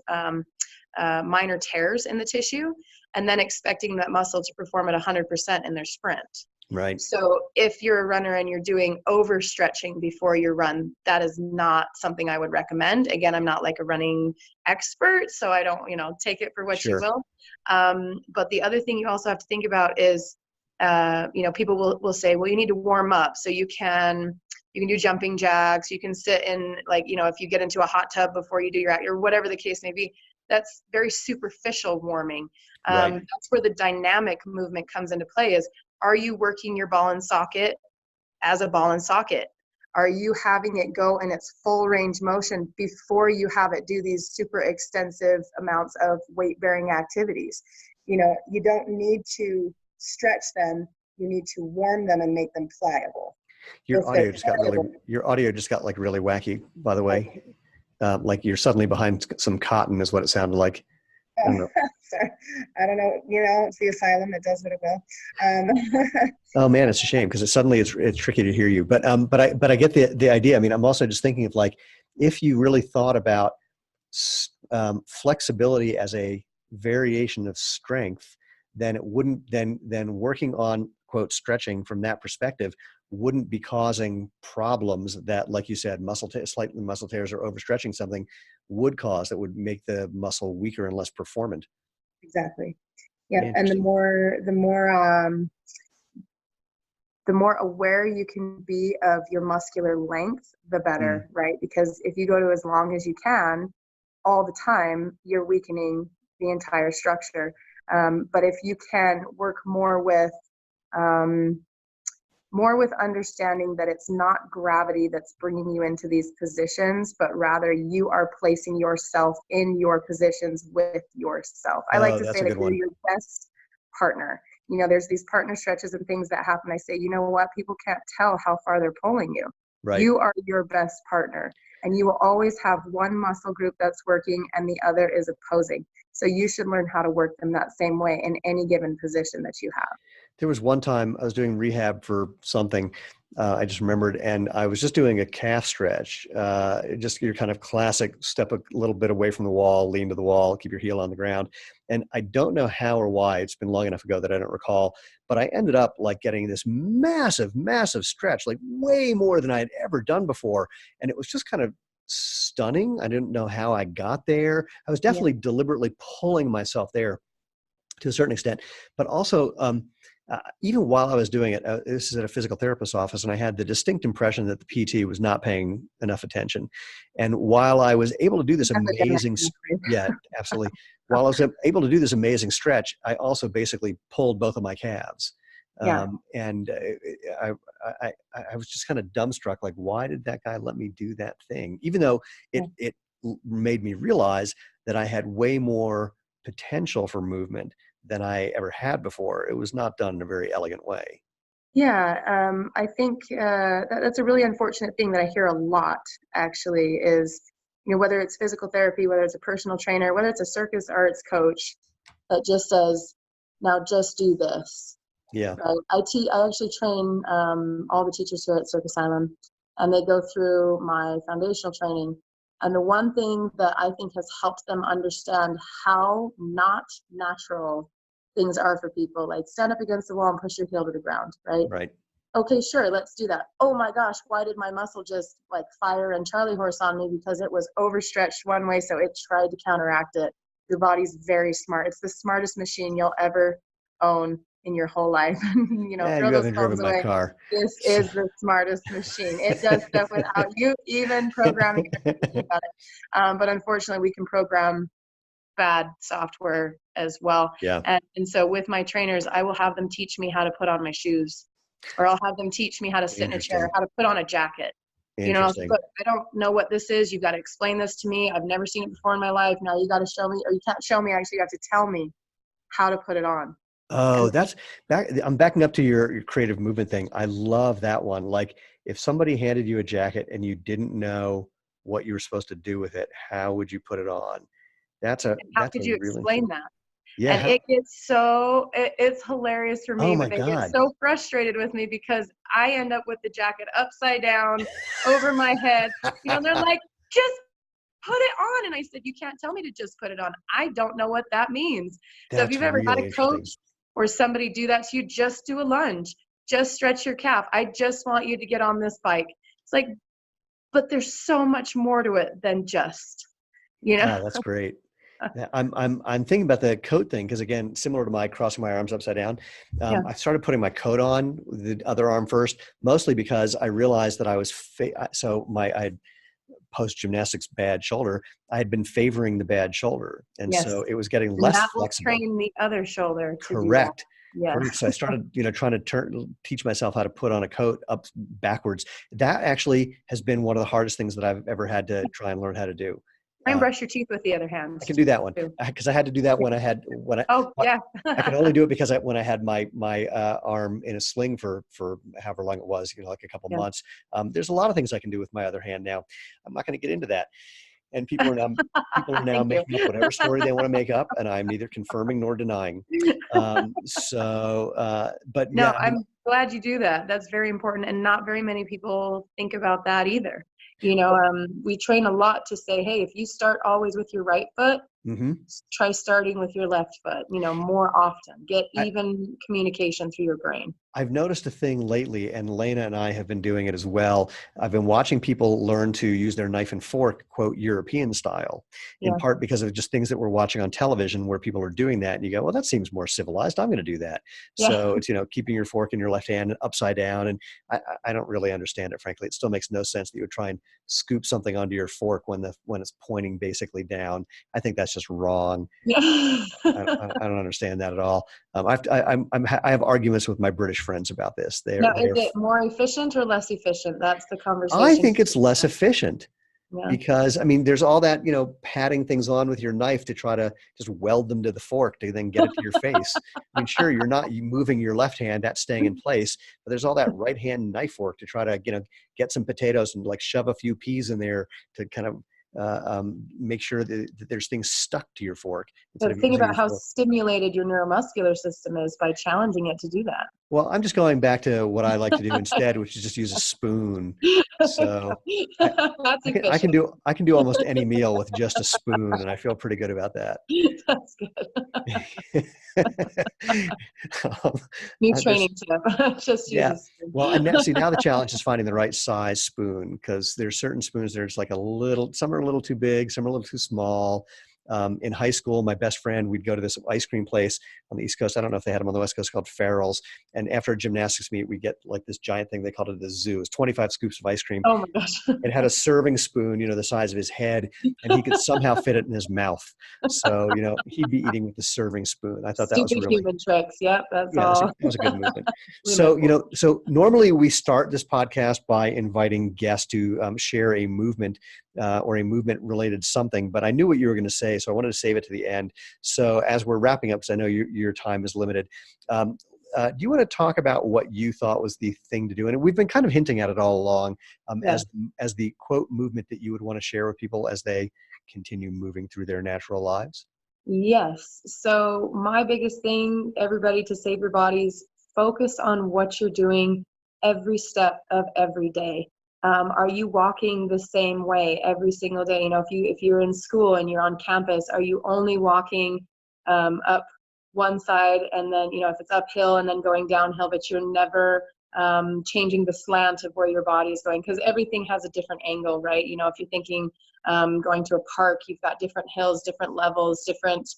minor tears in the tissue, and then expecting that muscle to perform at 100% in their sprint. Right. So if you're a runner and you're doing overstretching before your run, that is not something I would recommend. Again, I'm not like a running expert, so I don't, take it for what you Sure. will. But the other thing you also have to think about is, people will say, well, you need to warm up. So you can do jumping jacks. You can sit in if you get into a hot tub before you do or whatever the case may be. That's very superficial warming. Right. That's where the dynamic movement comes into play is, are you working your ball and socket as a ball and socket? Are you having it go in its full range motion before you have it do these super extensive amounts of weight bearing activities? You don't need to stretch them. You need to warm them and make them pliable. If they're pliable, Your audio just got like really wacky, by the way. Like you're suddenly behind some cotton is what it sounded like. I don't know. Sorry. I don't know. It's the asylum. It does what it will. Oh man, it's a shame because it's tricky to hear you. But I get the idea. I mean, I'm also just thinking of like if you really thought about flexibility as a variation of strength, then it wouldn't then working on quote stretching from that perspective wouldn't be causing problems that, like you said, slightly muscle tears or overstretching something would cause that would make the muscle weaker and less performant. Exactly. Yeah. And Interesting. the more aware you can be of your muscular length, the Mm. better, right? Because if you go to as long as you can all the time, you're weakening the entire structure. But if you can work um, more with understanding that it's not gravity that's bringing you into these positions, but rather you are placing yourself in your positions with yourself. I like Oh, to that's say a that good you're one. your best partner. There's these partner stretches and things that happen. I say, you know what? People can't tell how far they're pulling you. Right. You are your best partner, and you will always have one muscle group that's working and the other is opposing. So you should learn how to work them that same way in any given position that you have. There was one time I was doing rehab for something. I just remembered, and I was just doing a calf stretch. Just your kind of classic step a little bit away from the wall, lean to the wall, keep your heel on the ground. And I don't know how or why, it's been long enough ago that I don't recall, but I ended up like getting this massive, massive stretch, like way more than I had ever done before. And it was just kind of stunning. I didn't know how I got there. I was Yeah. definitely deliberately pulling myself there to a certain extent, but also even while I was doing it, this is at a physical therapist's office, and I had the distinct impression that the PT was not paying enough attention. And while I was able to do this I've been amazing, yeah, absolutely. While I was able to do this amazing stretch, I also basically pulled both of my calves. Yeah. And I, I was just kind of dumbstruck, like, why did that guy let me do that thing? Even though Yeah. it made me realize that I had way more potential for movement than I ever had before. It was not done in a very elegant way. Yeah, I think that's a really unfortunate thing that I hear a lot, actually, is, whether it's physical therapy, whether it's a personal trainer, whether it's a circus arts coach that just says, now just do this, Yeah, right? I actually train all the teachers here at Cirque Asylum, and they go through my foundational training. And the one thing that I think has helped them understand how not natural things are for people, like stand up against the wall and push your heel to the ground, right? right. Okay, sure, let's do that. Oh my gosh, why did my muscle just like fire and Charlie horse on me? Because it was overstretched one way, so it tried to counteract it. Your body's very smart. It's the smartest machine you'll ever own in your whole life. Yeah, Throw you those haven't driven phones my away. car. This So. is the smartest machine. It does stuff without you even programming it or thinking about it. But unfortunately, we can program bad software as well. Yeah, And so with my trainers, I will have them teach me how to put on my shoes, or I'll have them teach me how to sit in a chair, interesting. how to put on a jacket. I'll say, Interesting. look, I don't know what this is. You've got to explain this to me. I've never seen it before in my life. Now you got to show me, or you can't show me, actually, you have to tell me how to put it on. Oh, And that's back. I'm backing up to your creative movement thing. I love that one. Like if somebody handed you a jacket and you didn't know what you were supposed to do with it, how would you put it on? how That's a could you really explain interesting. that? Yeah. And it's hilarious for Oh me, my but they get God. so frustrated with me because I end up with the jacket upside down over my head. They're like, just put it on. And I said, you can't tell me to just put it on. I don't know what that means. So if That's you've ever had really a interesting. coach or somebody do that to you, just do a lunge, just stretch your calf. I just want you to get on this bike. It's like, but there's so much more to it than just, you know? Oh, that's great. Yeah, I'm thinking about the coat thing because again, similar to my crossing my arms upside down, Yeah. I started putting my coat on the other arm first, mostly because I realized that I was I had post gymnastics bad shoulder. I had been favoring the bad shoulder, and so Yes. it was getting And less that will flexible. train the other shoulder to do that. Correct. Correct. Yes. So I started, trying to teach myself how to put on a coat up backwards. That actually has been one of the hardest things that I've ever had to try and learn how to do. Try and Uh, brush your teeth with the other hand I can do that one too. because I had to do that Oh, well, yeah. I can only do it because when I had my arm in a sling for however long it was, like a couple Yeah. months. There's a lot of things I can do with my other hand now. I'm not going to get into that. And people are now Thank you. making up whatever story they want to make up, and I'm neither confirming nor denying. But No, yeah, I mean, I'm glad you do that. That's very important, and not very many people think about that either. We train a lot to say, hey, if you start always with your right foot, mhm. try starting with your left foot, more often. Get I, even communication through your brain. I've noticed a thing lately, and Lena and I have been doing it as well. I've been watching people learn to use their knife and fork, quote, European style, in Yeah. part because of just things that we're watching on television where people are doing that. And you go, well, that seems more civilized. I'm going to do that. Yeah. So it's, keeping your fork in your left hand upside down. And I don't really understand it, frankly. It still makes no sense that you would try and scoop something onto your fork when it's pointing basically down. I think that's just wrong. Yeah. I don't understand that at all. I have arguments with my British friends about this. Now, is it more efficient or less efficient? That's the I conversation. think it's less efficient Yeah. because I mean, there's all that, patting things on with your knife to try to just weld them to the fork to then get it to your face. I mean, sure, you're not moving your left hand, that's staying in place, but there's all that right hand knife work to try to, get some potatoes and like shove a few peas in there to kind of make sure that there's things stuck to your fork instead But of think using about your how fork. stimulated your neuromuscular system is by challenging it to do that. Well, I'm just going back to what I like to do instead, which is just use a spoon. So I, That's I can I can efficient. do I can do almost any meal with just a spoon, and I feel pretty good about that. That's good. um, New there's training tip. Just use yeah. a spoon. Well, and now the challenge is finding the right size spoon because there's certain spoons that are just like some are a little too big, some are a little too small. In high school, my best friend, we'd go to this ice cream place on the East Coast. I don't know if they had them on the West Coast called Farrell's. And after a gymnastics meet, we get like this giant thing. They called it the zoo. It's 25 scoops of ice cream. Oh my gosh. It had a serving spoon, the size of his head, and he could somehow fit it in his mouth. So, he'd be eating with the serving spoon. I thought that was Stupid really, human tricks. Yep, that's yeah, all that was a good movement. we live So, for. normally we start this podcast by inviting guests to share a movement or a movement related something, but I knew what you were going to say, so I wanted to save it to the end. So, as we're wrapping up, because I know your time is limited, um, do you want to talk about what you thought was the thing to do? And we've been kind of hinting at it all along, Yeah. as the quote movement that you would want to share with people as they continue moving through their natural lives. Yes. So my biggest thing, everybody, to save your bodies, focus on what you're doing every step of every day. Are you walking the same way every single day? If you're in school and you're on campus, are you only walking up one side, and then if it's uphill and then going downhill, but you're never changing the slant of where your body is going, because everything has a different angle, right? If you're thinking going to a park, you've got different hills, different levels, different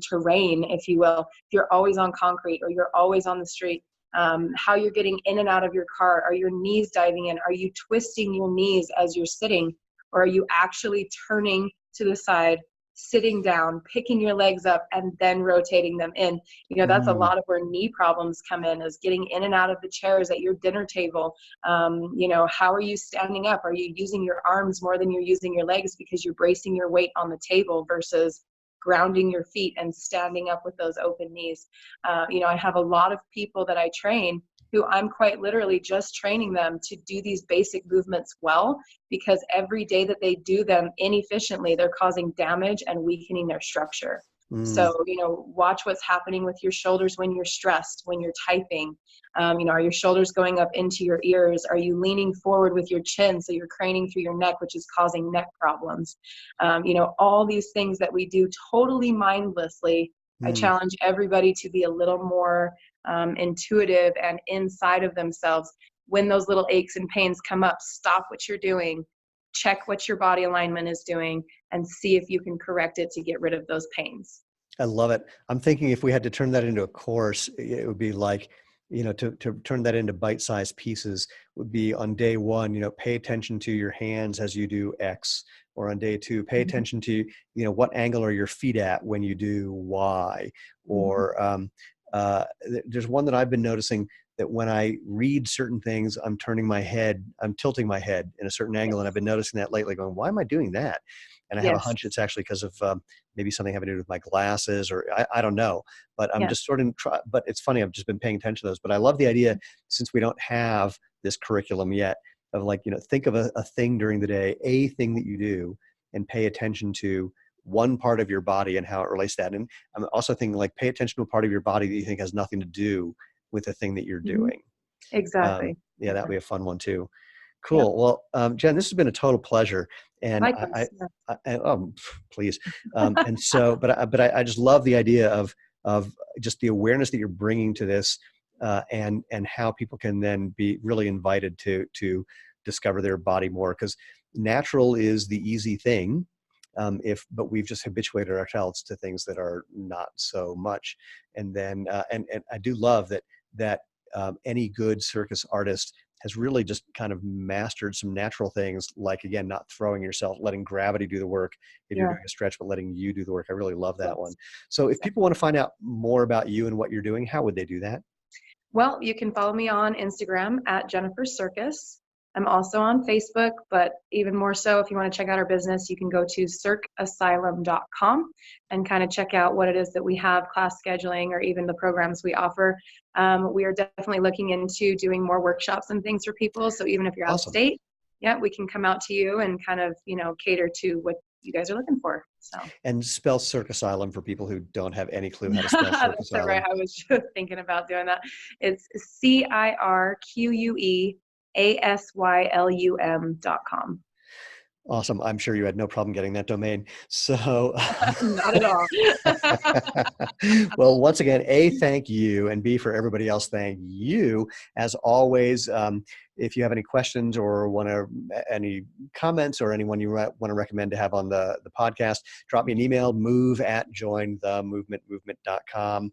terrain, if you will. If you're always on concrete or you're always on the street, how you're getting in and out of your car. Are your knees diving in? Are you twisting your knees as you're sitting? Or are you actually turning to the side, sitting down, picking your legs up, and then rotating them in? That's a Mm, lot of where knee problems come in, is getting in and out of the chairs at your dinner table. How are you standing up? Are you using your arms more than you're using your legs because you're bracing your weight on the table versus grounding your feet and standing up with those open knees? I have a lot of people that I train who I'm quite literally just training them to do these basic movements well, because every day that they do them inefficiently, they're causing damage and weakening their structure. mm, So, watch what's happening with your shoulders when you're stressed, when you're typing. Are your shoulders going up into your ears? Are you leaning forward with your chin so you're craning through your neck, which is causing neck problems? All these things that we do totally mindlessly. I mm. challenge everybody to be a little more intuitive and inside of themselves. When those little aches and pains come up, stop what you're doing, check what your body alignment is doing, and see if you can correct it to get rid of those pains. I love it. I'm thinking if we had to turn that into a course, it would be like, to turn that into bite-sized pieces would be on day one, pay attention to your hands as you do X, or on day two, pay Mhm. attention to, what angle are your feet at when you do Y, Mhm. or there's one that I've been noticing that when I read certain things, I'm tilting my head in a certain angle. And I've Yes. been noticing that lately going, why am I doing that? And I have a Yes. hunch it's actually because of maybe something having to do with my glasses, or I don't know, but I'm Yeah. just sort of but it's funny. I've just been paying attention to those, but I love the idea, since we don't have this curriculum yet, of like, think of a thing during the day, a thing that you do, and pay attention to one part of your body and how it relates to that. And I'm also thinking like pay attention to a part of your body that you think has nothing to do with the thing that you're Mhm. doing. Exactly. Yeah, that'd be a fun one too. Yep. Cool. Well, Jen, this has been a total pleasure, and Likewise. Yeah. please. And so, but I just love the idea of just the awareness that you're bringing to this, and how people can then be really invited to discover their body more, because natural is the easy thing. But we've just habituated ourselves to things that are not so much. And then, and I do love that any good circus artist has really just kind of mastered some natural things, like again, not throwing yourself, letting gravity do the work if you're Yeah. doing a stretch, but letting you do the work. I really love that one. Yes. So if people Exactly. want to find out more about you and what you're doing, how would they do that? Well, you can follow me on Instagram at Jennifer Circus. I'm also on Facebook, but even more so, if you want to check out our business, you can go to cirqueasylum.com and kind of check out what it is that we have, class scheduling, or even the programs we offer. We are definitely looking into doing more workshops and things for people. So even if you're out of Awesome. state, yeah, we can come out to you and kind of, cater to what you guys are looking for. So And spell Cirque Asylum for people who don't have any clue how to spell Cirque that's right. Asylum. I was just thinking about doing that. It's CIRQUEASYLUM.com. Awesome. I'm sure you had no problem getting that domain. So, Not at all. well, once again, A, thank you, and B, for everybody else, thank you. As always, if you have any questions or want to any comments or anyone you want to recommend to have on the podcast, drop me an email, move@jointhemovementmovement.com.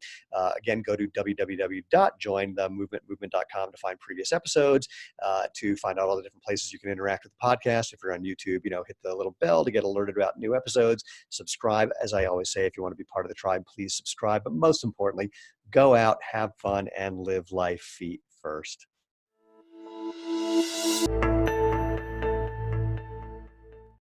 Again, go to www.jointhemovementmovement.com to find previous episodes, to find out all the different places you can interact with the podcast. If you're on YouTube, hit the little bell to get alerted about new episodes. Subscribe. As I always say, if you want to be part of the tribe, please subscribe. But most importantly, go out, have fun, and live life feet first.